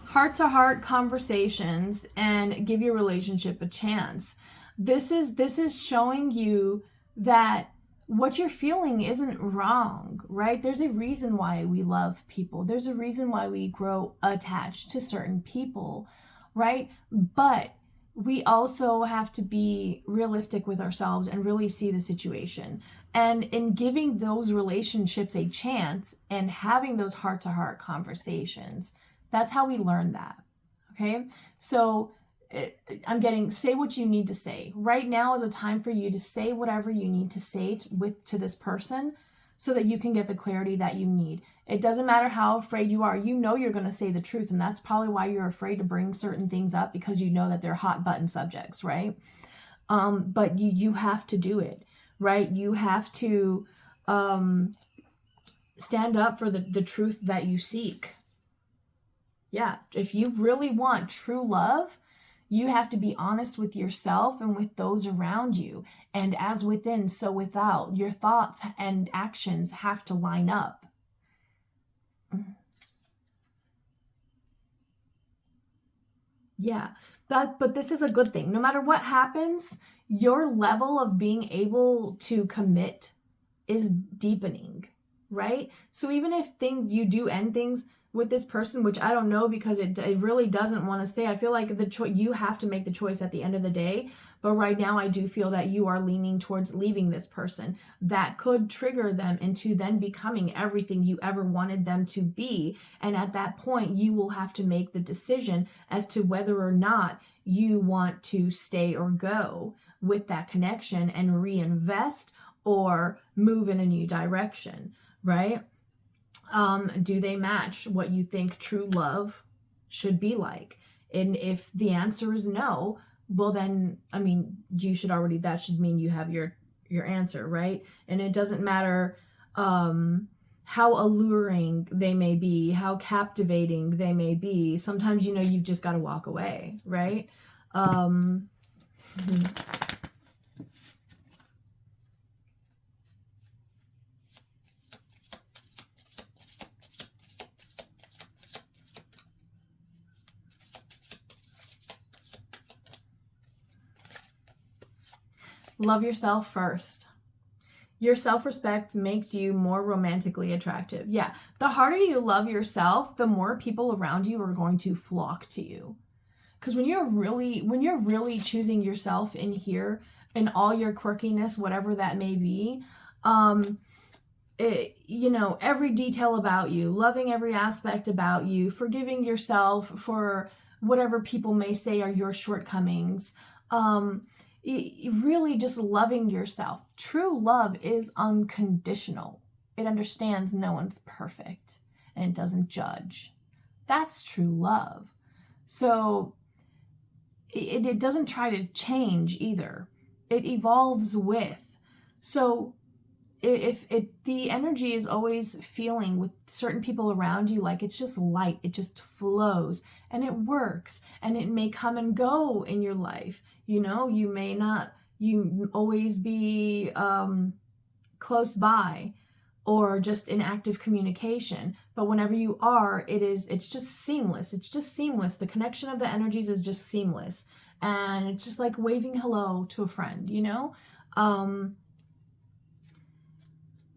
A: Heart-to-heart conversations and give your relationship a chance. This is showing you that what you're feeling isn't wrong, right? There's a reason why we love people. There's a reason why we grow attached to certain people, right? But we also have to be realistic with ourselves and really see the situation. And in giving those relationships a chance and having those heart-to-heart conversations, that's how we learn that, okay? So I'm getting, say what you need to say. Right now is a time for you to say whatever you need to say to this person, so that you can get the clarity that you need. It doesn't matter how afraid you are. You know you're going to say the truth, and that's probably why you're afraid to bring certain things up, because you know that they're hot button subjects, right? But you have to do it, right? You have to stand up for the truth that you seek. Yeah, if you really want true love, you have to be honest with yourself and with those around you. And as within, so without. Your thoughts and actions have to line up. Yeah, but this is a good thing. No matter what happens, your level of being able to commit is deepening, right? So even if you do end things with this person, which I don't know, because it really doesn't want to stay. I feel like you have to make the choice at the end of the day. But right now, I do feel that you are leaning towards leaving this person. That could trigger them into then becoming everything you ever wanted them to be. And at that point, you will have to make the decision as to whether or not you want to stay or go with that connection and reinvest, or move in a new direction, right? Do they match what you think true love should be like? And if the answer is no, well then, I mean, that should mean you have your answer, right? And it doesn't matter how alluring they may be, how captivating they may be. Sometimes, you've just got to walk away, right? Love yourself first. Your self-respect makes you more romantically attractive. Yeah, the harder you love yourself, the more people around you are going to flock to you. Because when you're really choosing yourself in here, in all your quirkiness, whatever that may be, every detail about you, loving every aspect about you, forgiving yourself for whatever people may say are your shortcomings, really just loving yourself. True love is unconditional. It understands no one's perfect, and it doesn't judge. That's true love. So it doesn't try to change either. It evolves with. So if the energy is always feeling with certain people around you like it's just light, it just flows and it works, and it may come and go in your life. You may not always be close by or just in active communication, but whenever you are, it's just seamless. It's just seamless. The connection of the energies is just seamless, and it's just like waving hello to a friend.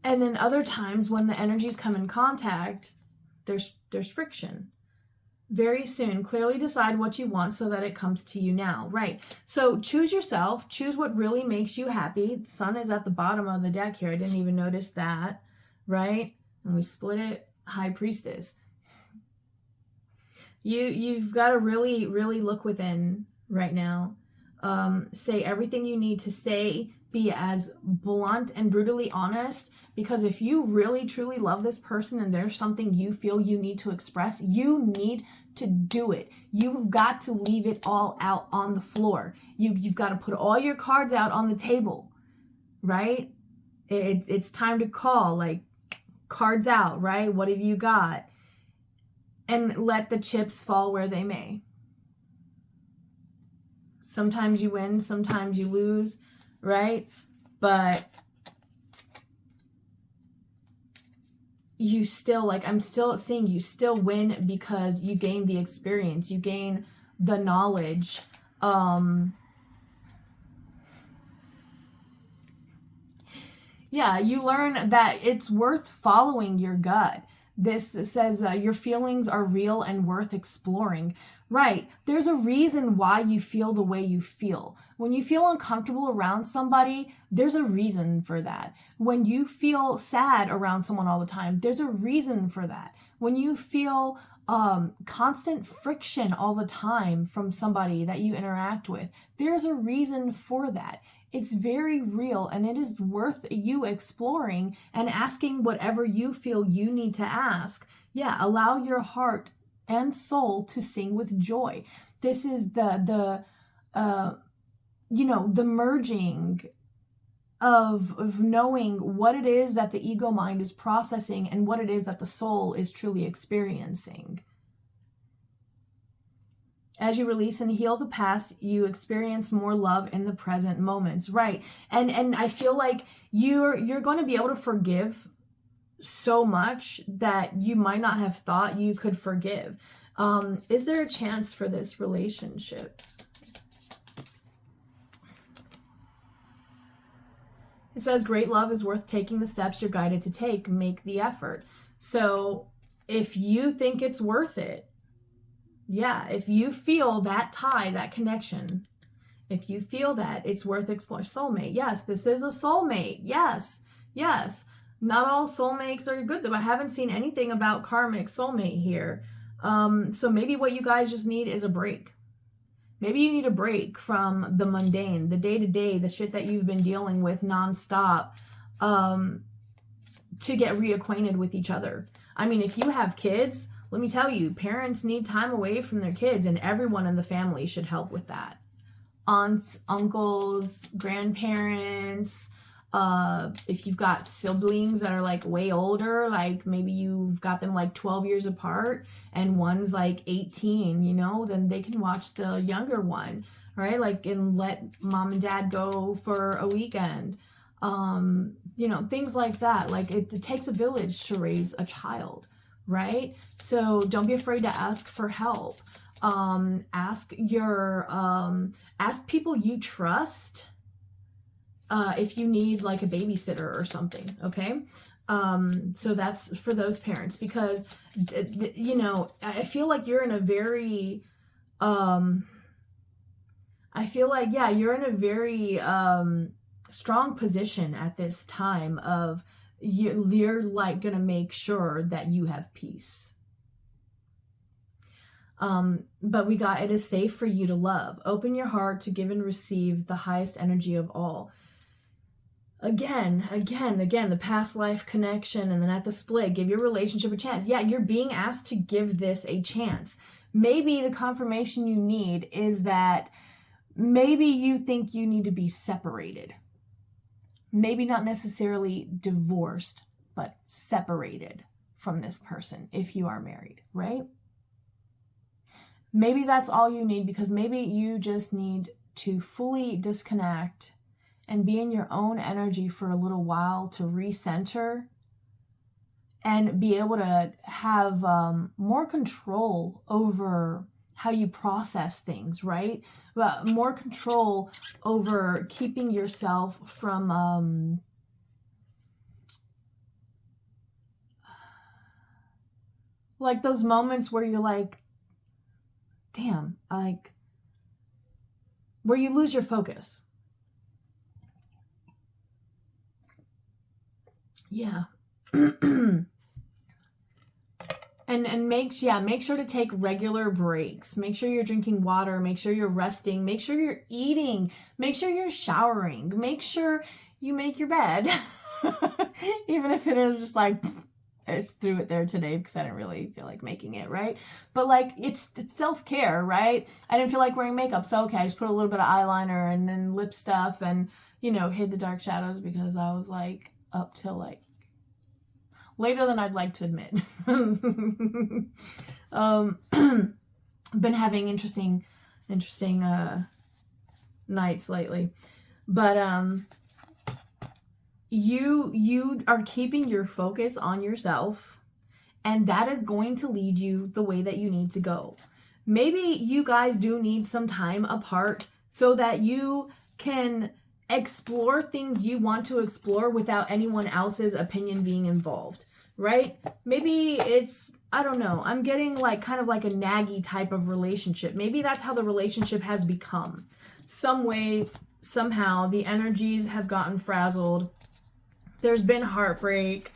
A: And then other times when the energies come in contact, there's friction. Very soon, clearly decide what you want so that it comes to you now. Right. So choose yourself. Choose what really makes you happy. The sun is at the bottom of the deck here. I didn't even notice that. Right. And we split it. High Priestess. You've got to really, really look within right now. Say everything you need to say. Be as blunt and brutally honest, because if you really truly love this person and there's something you feel you need to express, you need to do it. You've got to leave it all out on the floor. You've got to put all your cards out on the table, right? It's time to call, like, cards out, right? What have you got? And let the chips fall where they may. Sometimes you win, sometimes you lose, right? But you still, like, I'm still seeing you still win because you gain the experience, you gain the knowledge. Yeah, you learn that it's worth following your gut. This says your feelings are real and worth exploring. Right. There's a reason why you feel the way you feel. When you feel uncomfortable around somebody, there's a reason for that. When you feel sad around someone all the time, there's a reason for that. When you feel constant friction all the time from somebody that you interact with, there's a reason for that. It's very real, and it is worth you exploring and asking whatever you feel you need to ask. Yeah, allow your heart and soul to sing with joy. This is the merging of knowing what it is that the ego mind is processing and what it is that the soul is truly experiencing. As you release and heal the past, you experience more love in the present moments. Right. And I feel like you're going to be able to forgive so much that you might not have thought you could forgive. Is there a chance for this relationship? It says great love is worth taking the steps you're guided to take. Make the effort. So if you think it's worth it, yeah, if you feel that tie, that connection, if you feel that it's worth exploring. Soulmate, yes, this is a soulmate. Yes, yes. Not all soulmates are good, though. I haven't seen anything about karmic soulmate here. So maybe what you guys just need is a break. Maybe you need a break from the mundane, the day-to-day, the shit that you've been dealing with nonstop, to get reacquainted with each other. I mean, if you have kids, let me tell you, parents need time away from their kids, and everyone in the family should help with that. Aunts, uncles, grandparents, if you've got siblings that are like way older, like maybe you've got them like 12 years apart and one's like 18, then they can watch the younger one, right? Like, and let mom and dad go for a weekend. Things like that. Like it takes a village to raise a child, right? So don't be afraid to ask for help. Ask people you trust, if you need like a babysitter or something. Okay. So that's for those parents, because, I feel like you're in a very, you're in a very, strong position at this time of you're like going to make sure that you have peace. But we got, it is safe for you to love. Open your heart to give and receive the highest energy of all. Again, the past life connection, and then at the split, give your relationship a chance. Yeah, you're being asked to give this a chance. Maybe the confirmation you need is that maybe you think you need to be separated. maybe not necessarily divorced, but separated from this person if you are married, right? Maybe that's all you need, because maybe you just need to fully disconnect and be in your own energy for a little while to recenter and be able to have more control over how you process things, right? More control over keeping yourself from like those moments where you're like, damn, like, where you lose your focus. Yeah. And make sure to take regular breaks. Make sure you're drinking water. Make sure you're resting. Make sure you're eating. Make sure you're showering. Make sure you make your bed. Even if it is just like, I just threw it there today because I didn't really feel like making it, right? But like, it's self-care, right? I didn't feel like wearing makeup, so okay, I just put a little bit of eyeliner and then lip stuff and, you know, hid the dark shadows because I was like up till like later than I'd like to admit. Been having interesting nights lately. But you are keeping your focus on yourself, and that is going to lead you the way that you need to go. Maybe you guys do need some time apart so that you can explore things you want to explore without anyone else's opinion being involved, right? Maybe it's, I don't know, I'm getting like kind of like a naggy type of relationship. Maybe that's how the relationship has become. Some way, somehow, the energies have gotten frazzled. There's been heartbreak.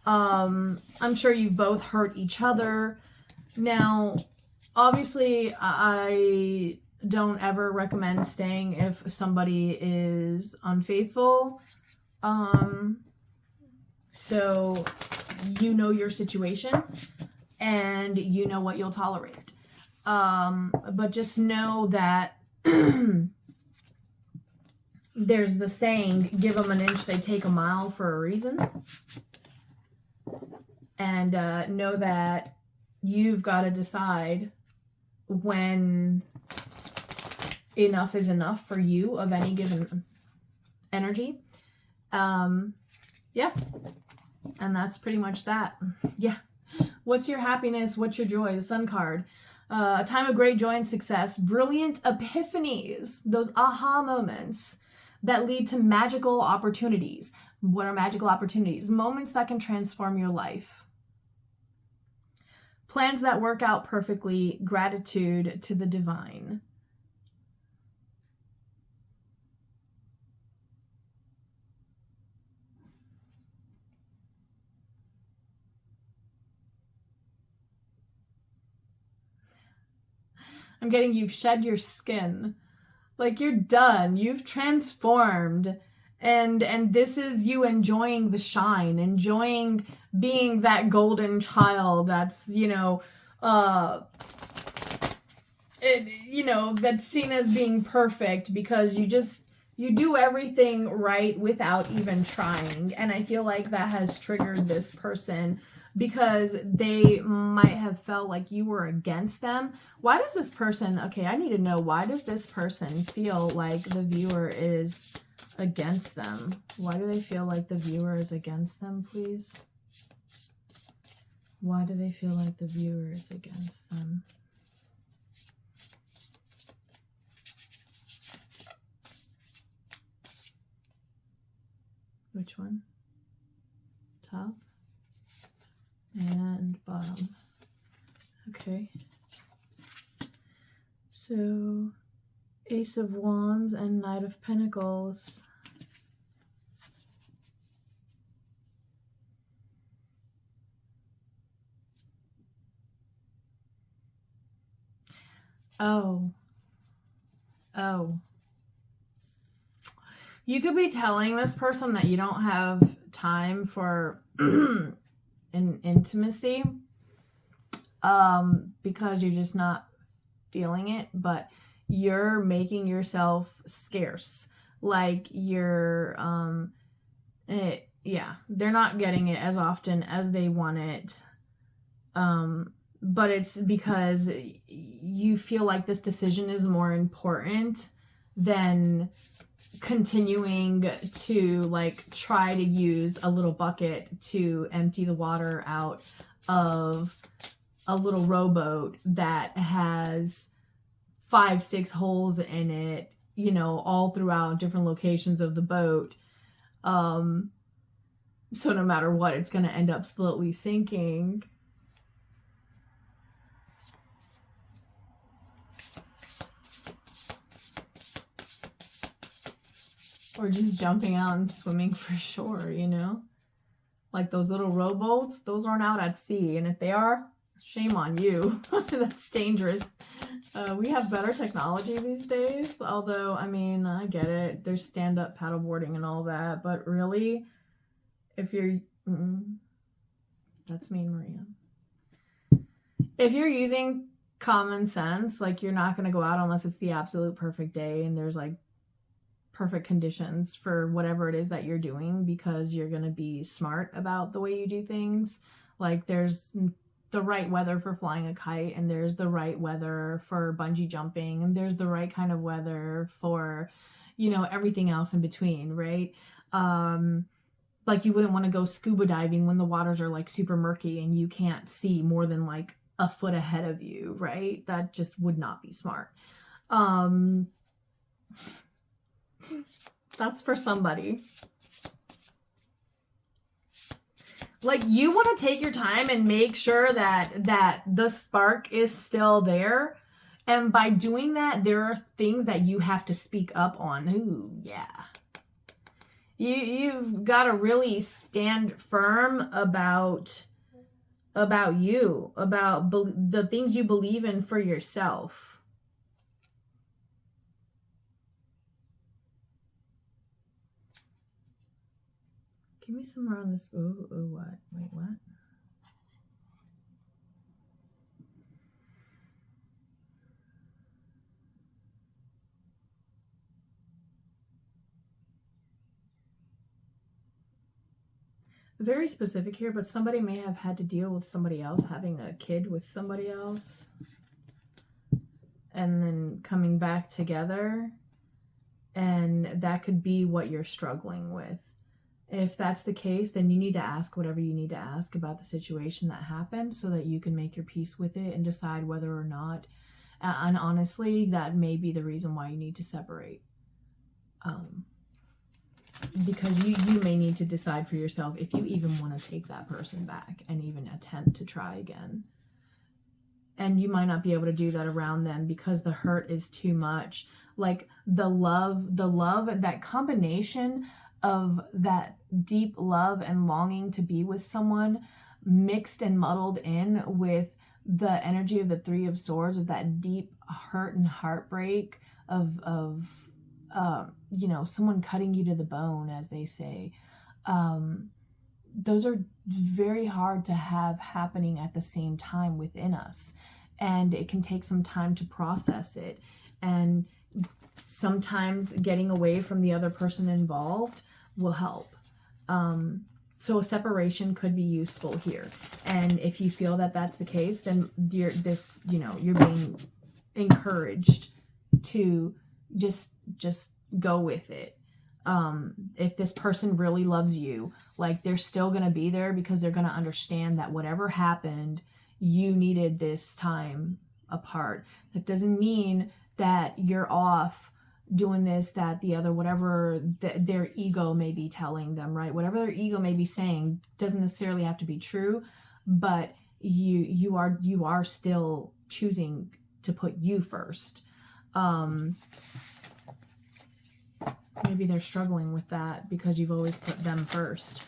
A: I'm sure you've both hurt each other. Now, obviously, I don't ever recommend staying if somebody is unfaithful. So you know your situation and you know what you'll tolerate. But just know that there's the saying, give them an inch, they take a mile, for a reason. And know that you've got to decide when enough is enough for you of any given energy. Yeah. And that's pretty much that. Yeah. What's your happiness? What's your joy? The Sun card. A time of great joy and success. Brilliant epiphanies. Those aha moments that lead to magical opportunities. What are magical opportunities? Moments that can transform your life. Plans that work out perfectly. Gratitude to the divine. I'm getting, you've shed your skin. Like, you're done. You've transformed. And this is you enjoying the shine, enjoying being that golden child that's, that's seen as being perfect because you do everything right without even trying. And I feel like that has triggered this person because they might have felt like you were against them. Why does this person, okay, I need to know, why does this person feel like the viewer is against them? Why do they feel like the viewer is against them, please? Why do they feel like the viewer is against them? Which one? Top and bottom. Okay. So, Ace of Wands and Knight of Pentacles. Oh. You could be telling this person that you don't have time for an intimacy because you're just not feeling it, but you're making yourself scarce. Like you're Yeah, they're not getting it as often as they want it. But it's because you feel like this decision is more important than continuing to like try to use a little bucket to empty the water out of a little rowboat that has 5-6 holes in it, you know, all throughout different locations of the boat. So no matter what, it's going to end up slowly sinking. Or just jumping out and swimming for shore, you know? Like those little rowboats, those aren't out at sea. And if they are, shame on you. That's dangerous. We have better technology these days. Although, I mean, I get it. There's stand-up paddleboarding and all that. But really, if you're... that's me and Maria. If you're using common sense, like you're not going to go out unless it's the absolute perfect day and there's like perfect conditions for whatever it is that you're doing, because you're going to be smart about the way you do things. Like there's the right weather for flying a kite, and there's the right weather for bungee jumping, and there's the right kind of weather for, you know, everything else in between, right? Like you wouldn't want to go scuba diving when the waters are like super murky and you can't see more than like a foot ahead of you, right? That just would not be smart. That's for somebody. Like you want to take your time and make sure that the spark is still there. And by doing that, there are things that you have to speak up on. Ooh, yeah. You've got to really stand firm about you, about the things you believe in for yourself. Give me some more on this. Ooh, what? Wait, what? Very specific here, but somebody may have had to deal with somebody else having a kid with somebody else and then coming back together, and that could be what you're struggling with. If that's the case, then you need to ask whatever you need to ask about the situation that happened so that you can make your peace with it and decide whether or not, and honestly, that may be the reason why you need to separate. Because you may need to decide for yourself if you even want to take that person back and even attempt to try again. And you might not be able to do that around them because the hurt is too much. Like the love, that combination of that deep love and longing to be with someone mixed and muddled in with the energy of the Three of Swords, of that deep hurt and heartbreak of you know, someone cutting you to the bone, as they say. Those are very hard to have happening at the same time within us. And it can take some time to process it. And sometimes getting away from the other person involved will help. So a separation could be useful here. And if you feel that that's the case, then you're being encouraged to just go with it. If this person really loves you, like they're still going to be there because they're going to understand that whatever happened, you needed this time apart. That doesn't mean that you're off doing this, that, the other, whatever their ego may be telling them, right? Whatever their ego may be saying doesn't necessarily have to be true, but you are still choosing to put you first. Maybe they're struggling with that because you've always put them first,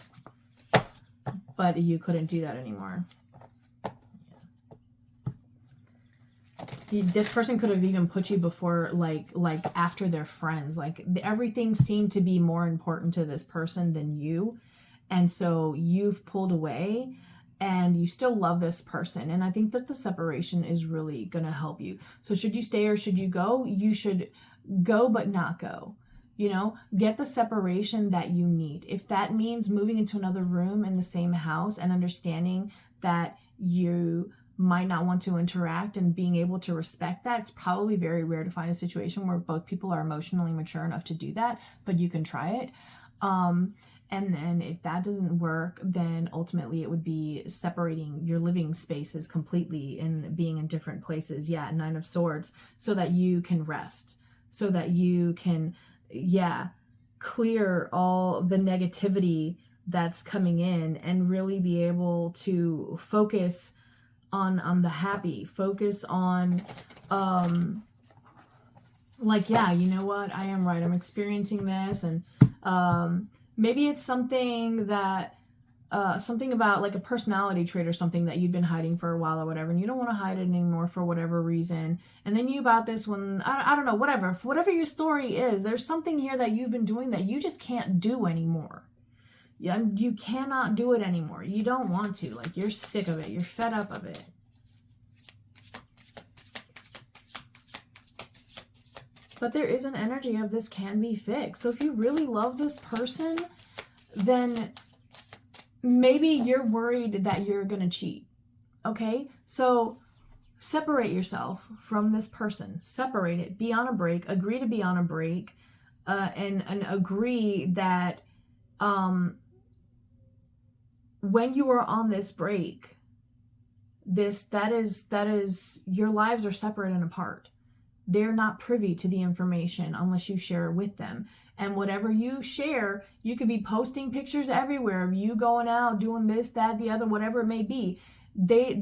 A: but you couldn't do that anymore. This person could have even put you before, like after their friends. Like everything seemed to be more important to this person than you. And so you've pulled away and you still love this person. And I think that the separation is really going to help you. So should you stay or should you go? You should go, but not go. You know, get the separation that you need. If that means moving into another room in the same house and understanding that you might not want to interact and being able to respect that, it's probably very rare to find a situation where both people are emotionally mature enough to do that, but you can try it. And then if that doesn't work, then ultimately it would be separating your living spaces completely and being in different places. Yeah, Nine of Swords, so that you can rest, so that you can, clear all the negativity that's coming in and really be able to focus on the happy, focus on, you know what, I am right. I'm experiencing this. And, maybe it's something that, something about like a personality trait or something that you've been hiding for a while or whatever, and you don't want to hide it anymore for whatever reason. And then you about this one, I don't know, whatever your story is, there's something here that you've been doing that you just can't do anymore. You cannot do it anymore. You don't want to. Like, you're sick of it. You're fed up of it. But there is an energy of this can be fixed. So if you really love this person, then maybe you're worried that you're going to cheat. Okay? So separate yourself from this person. Separate it. Be on a break. Agree to be on a break. And agree that when you are on this break, that is your lives are separate and apart. They're not privy to the information unless you share it with them. And whatever you share, you could be posting pictures everywhere of you going out, doing this, that, the other, whatever it may be. They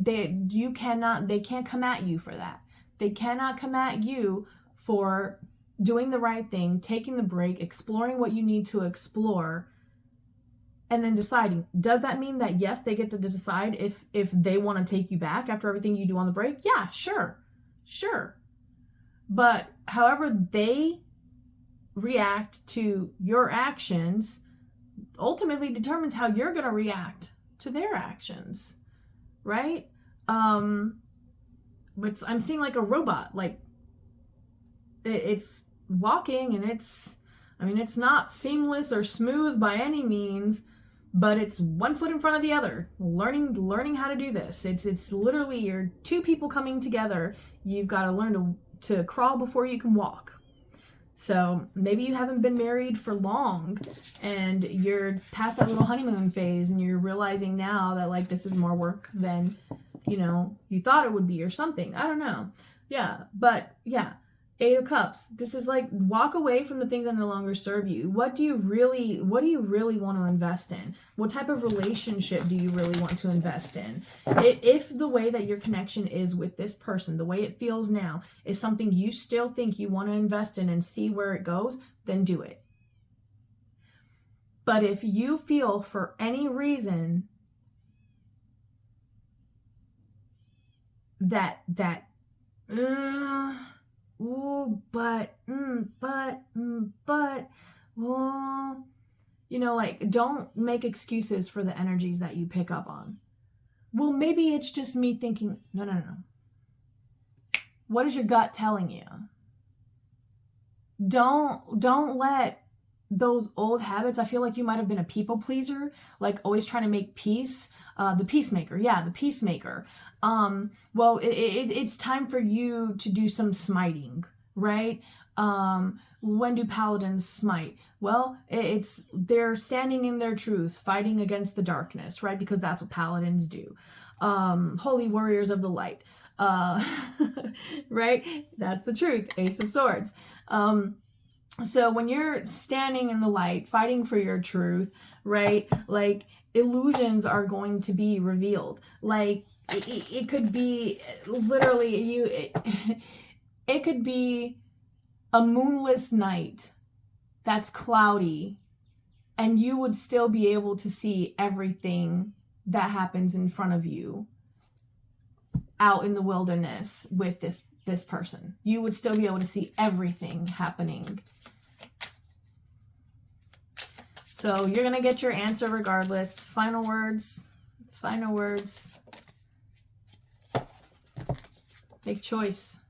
A: can't come at you for that. They cannot come at you for doing the right thing, taking the break, exploring what you need to explore, and then deciding. Does that mean that, yes, they get to decide if they want to take you back after everything you do on the break? Yeah, sure. But however they react to your actions ultimately determines how you're going to react to their actions, right? I'm seeing like a robot, like it's walking, and it's not seamless or smooth by any means, but it's one foot in front of the other, learning how to do this. It's literally you're two people coming together. You've got to learn to crawl before you can walk. So maybe you haven't been married for long and you're past that little honeymoon phase, and you're realizing now that like this is more work than you thought it would be or something. I don't know. But 8 of Cups. This is like, walk away from the things that no longer serve you. What do you really want to invest in? What type of relationship do you really want to invest in? If the way that your connection is with this person, the way it feels now, is something you still think you want to invest in and see where it goes, then do it. But if you feel for any reason that don't make excuses for the energies that you pick up on. Well, maybe it's just me thinking, no. What is your gut telling you? Don't let those old habits. I feel like you might have been a people pleaser, like always trying to make peace. The peacemaker. Yeah, the peacemaker. Well, it's time for you to do some smiting, right? When do paladins smite? Well, they're standing in their truth, fighting against the darkness, right? Because that's what paladins do. Holy warriors of the light. Right? That's the truth. Ace of Swords. So when you're standing in the light, fighting for your truth, right? Like, illusions are going to be revealed. Like, it could be literally it could be a moonless night that's cloudy, and you would still be able to see everything that happens in front of you out in the wilderness with this person. You would still be able to see everything happening. So you're going to get your answer regardless. Final words. Make choice.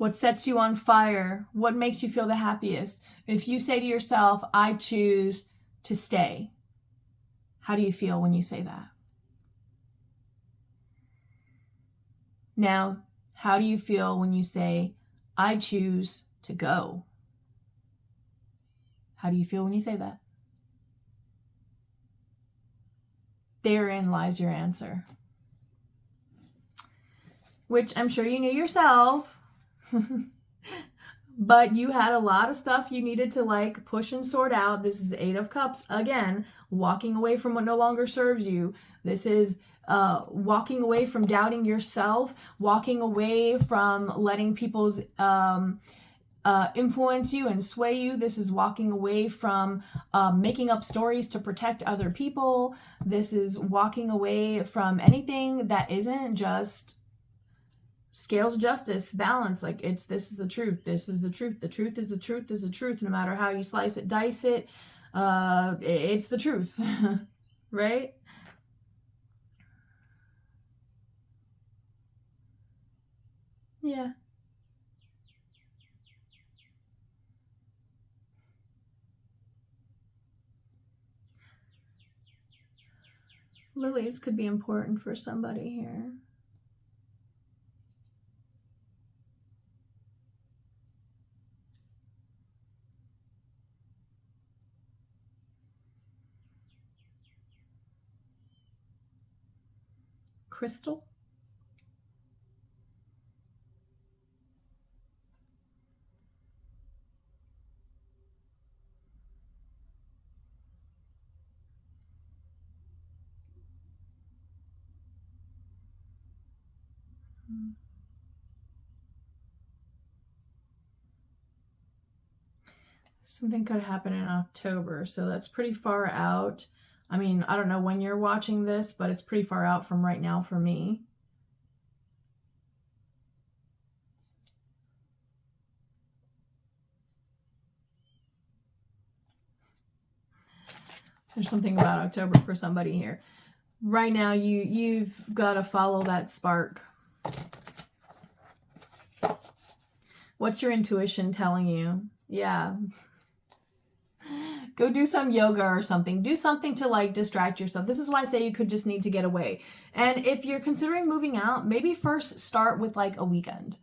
A: What sets you on fire? What makes you feel the happiest? If you say to yourself, I choose to stay, how do you feel when you say that? Now, how do you feel when you say, I choose to go? How do you feel when you say that? Therein lies your answer. Which I'm sure you knew yourself. But you had a lot of stuff you needed to like push and sort out. This is the Eight of Cups. Again, walking away from what no longer serves you. This is walking away from doubting yourself, walking away from letting people's influence you and sway you. This is walking away from making up stories to protect other people. This is walking away from anything that isn't just scales of justice, balance. Like this is the truth. This is the truth. The truth is the truth is the truth. No matter how you slice it, dice it, it's the truth, right? Yeah. Lilies could be important for somebody here. Crystal. Something could happen in October, so that's pretty far out. I mean, I don't know when you're watching this, but it's pretty far out from right now for me. There's something about October for somebody here. Right now, you've got to follow that spark. What's your intuition telling you? Yeah. Go do some yoga or something. Do something to like distract yourself. This is why I say you could just need to get away. And if you're considering moving out, maybe first start with like a weekend.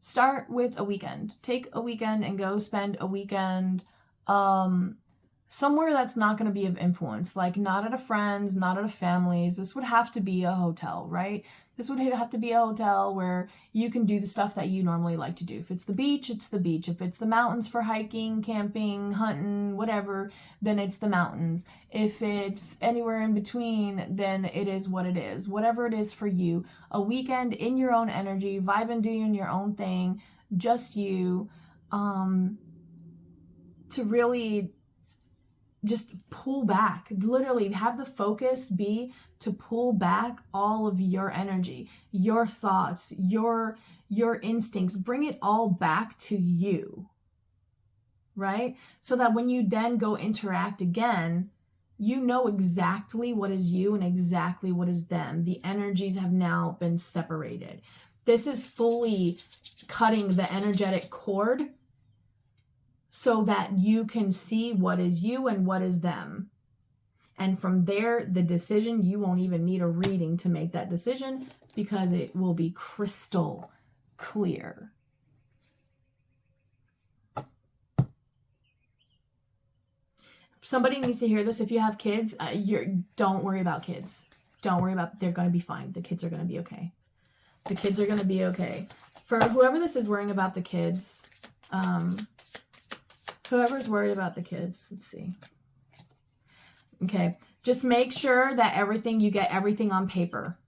A: Start with a weekend. Take a weekend and go spend a weekend somewhere that's not going to be of influence, like not at a friend's, not at a family's. This would have to be a hotel, right? This would have to be a hotel where you can do the stuff that you normally like to do. If it's the beach, it's the beach. If it's the mountains for hiking, camping, hunting, whatever, then it's the mountains. If it's anywhere in between, then it is what it is. Whatever it is for you. A weekend in your own energy, vibe and doing your own thing, just you, to really just pull back, literally have the focus be to pull back all of your energy, your thoughts, your instincts, bring it all back to you, right? So that when you then go interact again, you know exactly what is you and exactly what is them. The energies have now been separated. This is fully cutting the energetic cord so that you can see what is you and what is them. And from there, the decision, you won't even need a reading to make that decision because it will be crystal clear. Somebody needs to hear this. If you have kids, don't worry about kids. Don't worry about, they're going to be fine. The kids are going to be okay. The kids are going to be okay. For whoever this is worrying about the kids, whoever's worried about the kids, let's see. Okay, just make sure that you get everything on paper,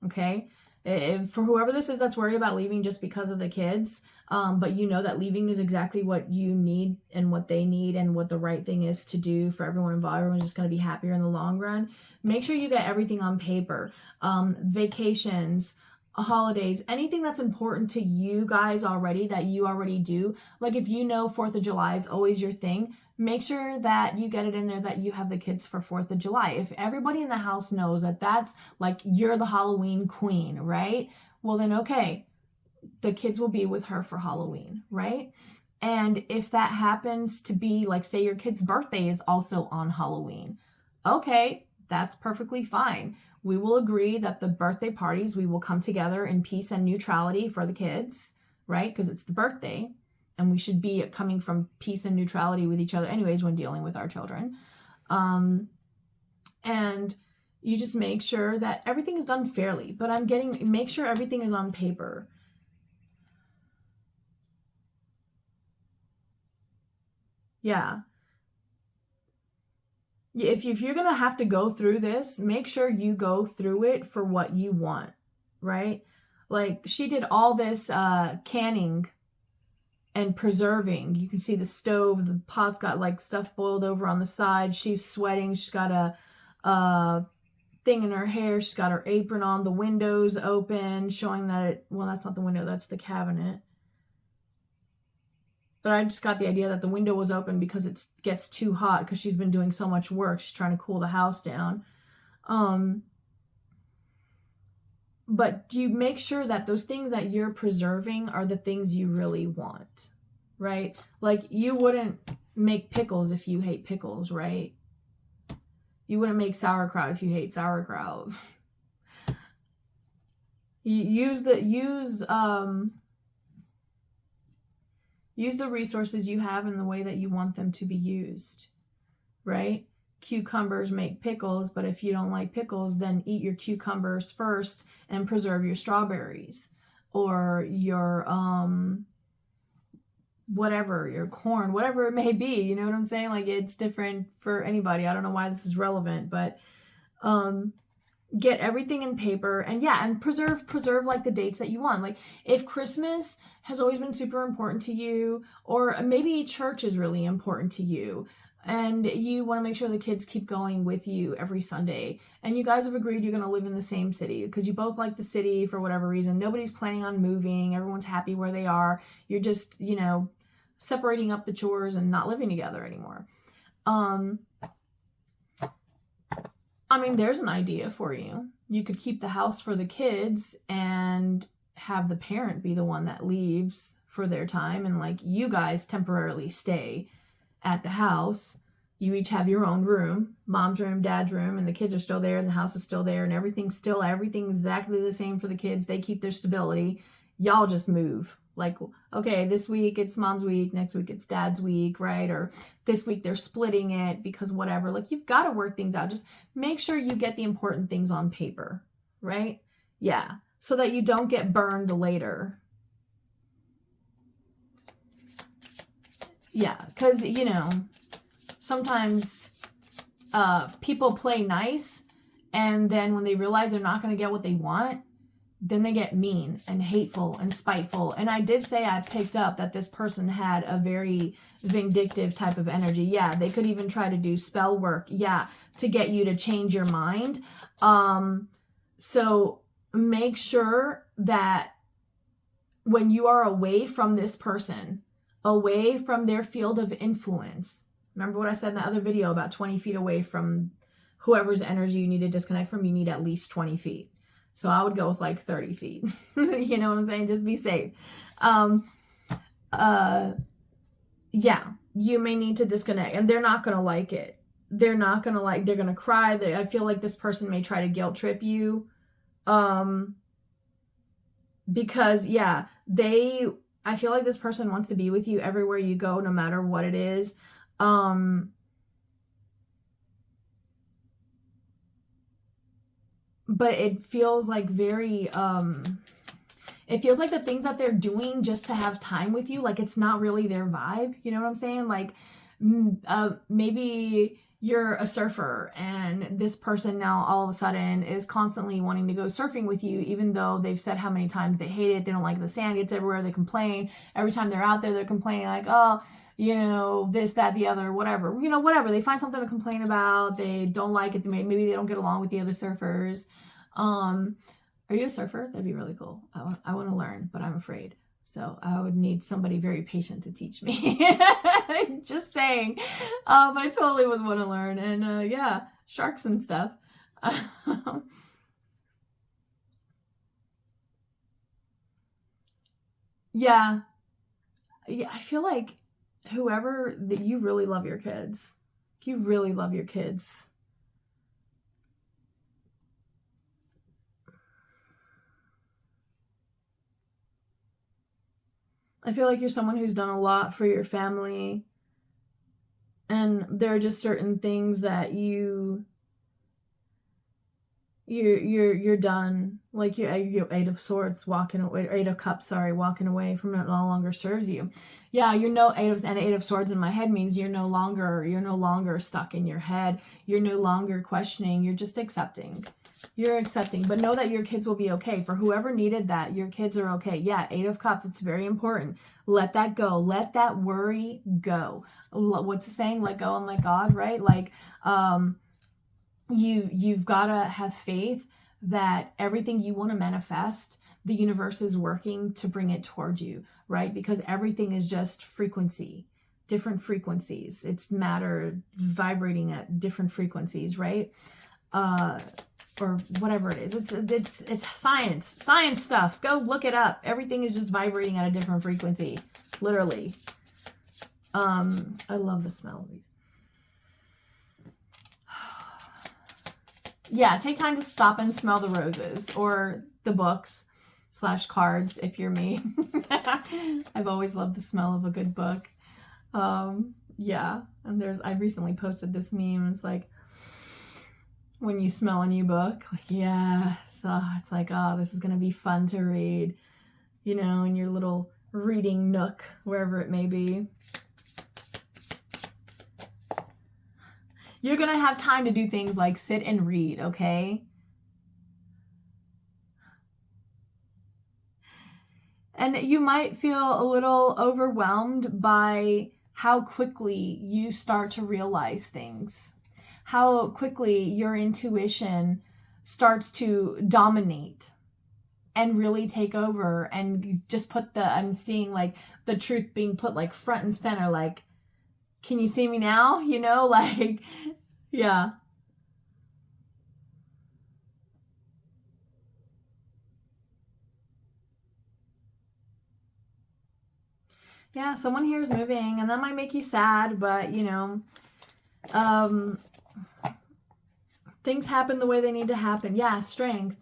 A: okay? For whoever this is that's worried about leaving just because of the kids, but you know that leaving is exactly what you need and what they need and what the right thing is to do for everyone involved. Everyone's just going to be happier in the long run. Make sure you get everything on paper. Vacations, holidays, anything that's important to you guys already that you already do. Like if you know 4th of July is always your thing, make sure that you get it in there that you have the kids for 4th of July. If everybody in the house knows that that's like you're the Halloween queen, right? Well then, okay, the kids will be with her for Halloween, right? And if that happens to be, like, say your kid's birthday is also on Halloween, okay, that's perfectly fine. We will agree that the birthday parties, we will come together in peace and neutrality for the kids, right? Because it's the birthday, and we should be coming from peace and neutrality with each other anyways when dealing with our children. And you just make sure that everything is done fairly. But make sure everything is on paper. Yeah. If you're going to have to go through this, make sure you go through it for what you want, right? Like, she did all this canning and preserving. You can see the stove, the pot's got like stuff boiled over on the side. She's sweating. She's got a thing in her hair. She's got her apron on. The window's open, showing that well, that's not the window, that's the cabinet. But I just got the idea that the window was open because it gets too hot because she's been doing so much work. She's trying to cool the house down. But you make sure that those things that you're preserving are the things you really want, right? Like, you wouldn't make pickles if you hate pickles, right? You wouldn't make sauerkraut if you hate sauerkraut. Use the resources you have in the way that you want them to be used, right? Cucumbers make pickles, but if you don't like pickles, then eat your cucumbers first and preserve your strawberries, or your whatever, your corn, whatever it may be. You know what I'm saying? Like, it's different for anybody. I don't know why this is relevant, but get everything in paper, and and preserve like the dates that you want. Like, if Christmas has always been super important to you, or maybe church is really important to you, and you want to make sure the kids keep going with you every Sunday, and you guys have agreed you're going to live in the same city because you both like the city for whatever reason. Nobody's planning on moving. Everyone's happy where they are. You're just, separating up the chores and not living together anymore. There's an idea for you. You could keep the house for the kids and have the parent be the one that leaves for their time, and like, you guys temporarily stay at the house. You each have your own room, mom's room, dad's room, and the kids are still there, and the house is still there, and everything's exactly the same for the kids. They keep their stability. Y'all just move. Like, okay, this week it's mom's week, next week it's dad's week, right? Or this week they're splitting it because whatever. Like, you've got to work things out. Just make sure you get the important things on paper, right? Yeah, so that you don't get burned later. Yeah, because, sometimes people play nice, and then when they realize they're not going to get what they want, then they get mean and hateful and spiteful. And I did say I picked up that this person had a very vindictive type of energy. Yeah, they could even try to do spell work, to get you to change your mind. So make sure that when you are away from this person, away from their field of influence, remember what I said in the other video about 20 feet away from whoever's energy you need to disconnect from, you need at least 20 feet. So I would go with like 30 feet. You know what I'm saying? Just be safe. You may need to disconnect, and they're not going to like it. They're going to cry. I feel like this person may try to guilt trip you. Because I feel like this person wants to be with you everywhere you go, no matter what it is. But it feels like it feels like the things that they're doing just to have time with you, like, it's not really their vibe. You know what I'm saying? Like, maybe you're a surfer, and this person now all of a sudden is constantly wanting to go surfing with you, even though they've said how many times they hate it. They don't like the sand gets everywhere. They complain every time they're out there. They're complaining like, oh, this, that, the other, whatever, whatever. They find something to complain about. They don't like it. Maybe they don't get along with the other surfers. Are you a surfer? That'd be really cool. I want to learn, but I'm afraid. So I would need somebody very patient to teach me. Just saying. But I totally would want to learn. And sharks and stuff. Yeah. Yeah, I feel like whoever that you really love your kids. You really love your kids. I feel like you're someone who's done a lot for your family, and there are just certain things that you're done. Like you 8 of Swords walking away, 8 of Cups, sorry, walking away from it no longer serves you. Yeah, you're no 8 of Swords in my head means you're no longer stuck in your head. You're no longer questioning. You're just accepting. You're accepting, but know that your kids will be okay. For whoever needed that, your kids are okay. Yeah, 8 of Cups, it's very important. Let that go. Let that worry go. What's the saying? Let go and let God, right? Like, you've got to have faith that everything you want to manifest, the universe is working to bring it towards you, right? Because everything is just frequency, different frequencies. It's matter vibrating at different frequencies, right? Or whatever it is. It's science stuff. Go look it up. Everything is just vibrating at a different frequency, literally. I love the smell of these. Yeah, take time to stop and smell the roses or the books / cards if you're me. I've always loved the smell of a good book. Yeah, and I recently posted this meme. It's like, when you smell a new book, like, yeah, so it's like, oh, this is going to be fun to read, in your little reading nook, wherever it may be. You're going to have time to do things like sit and read, okay? And you might feel a little overwhelmed by how quickly you start to realize things, how quickly your intuition starts to dominate and really take over, and just I'm seeing like the truth being put like front and center, like, can you see me now? Like, yeah. Yeah, someone here is moving, and that might make you sad, but things happen the way they need to happen. Yeah, strength.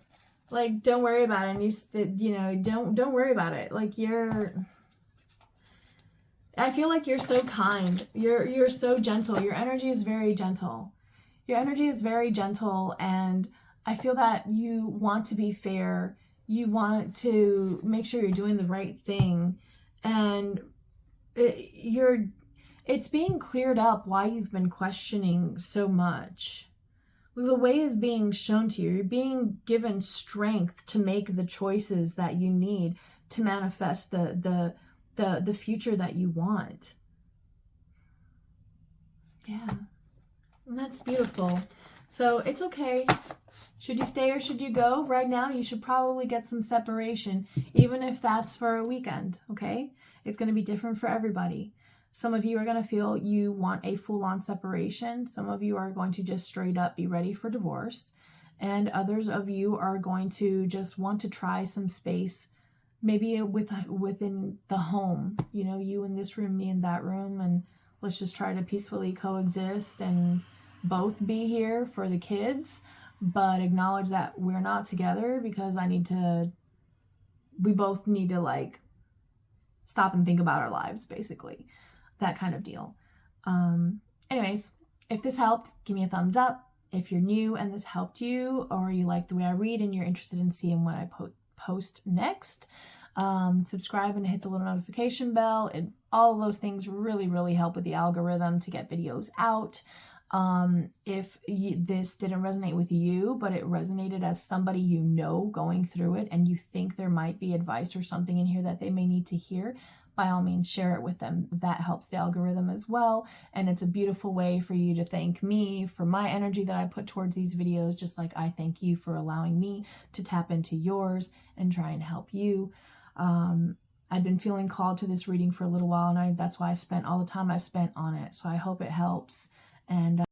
A: Like, don't worry about it. And don't worry about it. Like, I feel like you're so kind. You're so gentle. Your energy is very gentle. Your energy is very gentle, and I feel that you want to be fair. You want to make sure you're doing the right thing, and it's being cleared up why you've been questioning so much. The way is being shown to you. You're being given strength to make the choices that you need to manifest the future that you want. Yeah. And that's beautiful. So it's okay. Should you stay or should you go? Right now, you should probably get some separation, even if that's for a weekend, okay? It's going to be different for everybody. Some of you are going to feel you want a full-on separation. Some of you are going to just straight up be ready for divorce. And others of you are going to just want to try some space, maybe within the home. You in this room, me in that room, and let's just try to peacefully coexist and both be here for the kids, but acknowledge that we're not together because we both need to like stop and think about our lives, basically. That kind of deal. Anyways, if this helped, give me a thumbs up. If you're new and this helped you, or you like the way I read and you're interested in seeing what I post next, subscribe and hit the little notification bell. All of those things really, really help with the algorithm to get videos out. If this didn't resonate with you, but it resonated as somebody going through it, and you think there might be advice or something in here that they may need to hear, by all means, share it with them. That helps the algorithm as well. And it's a beautiful way for you to thank me for my energy that I put towards these videos, just like I thank you for allowing me to tap into yours and try and help you. I'd been feeling called to this reading for a little while, and that's why I spent all the time I've spent on it. So I hope it helps. And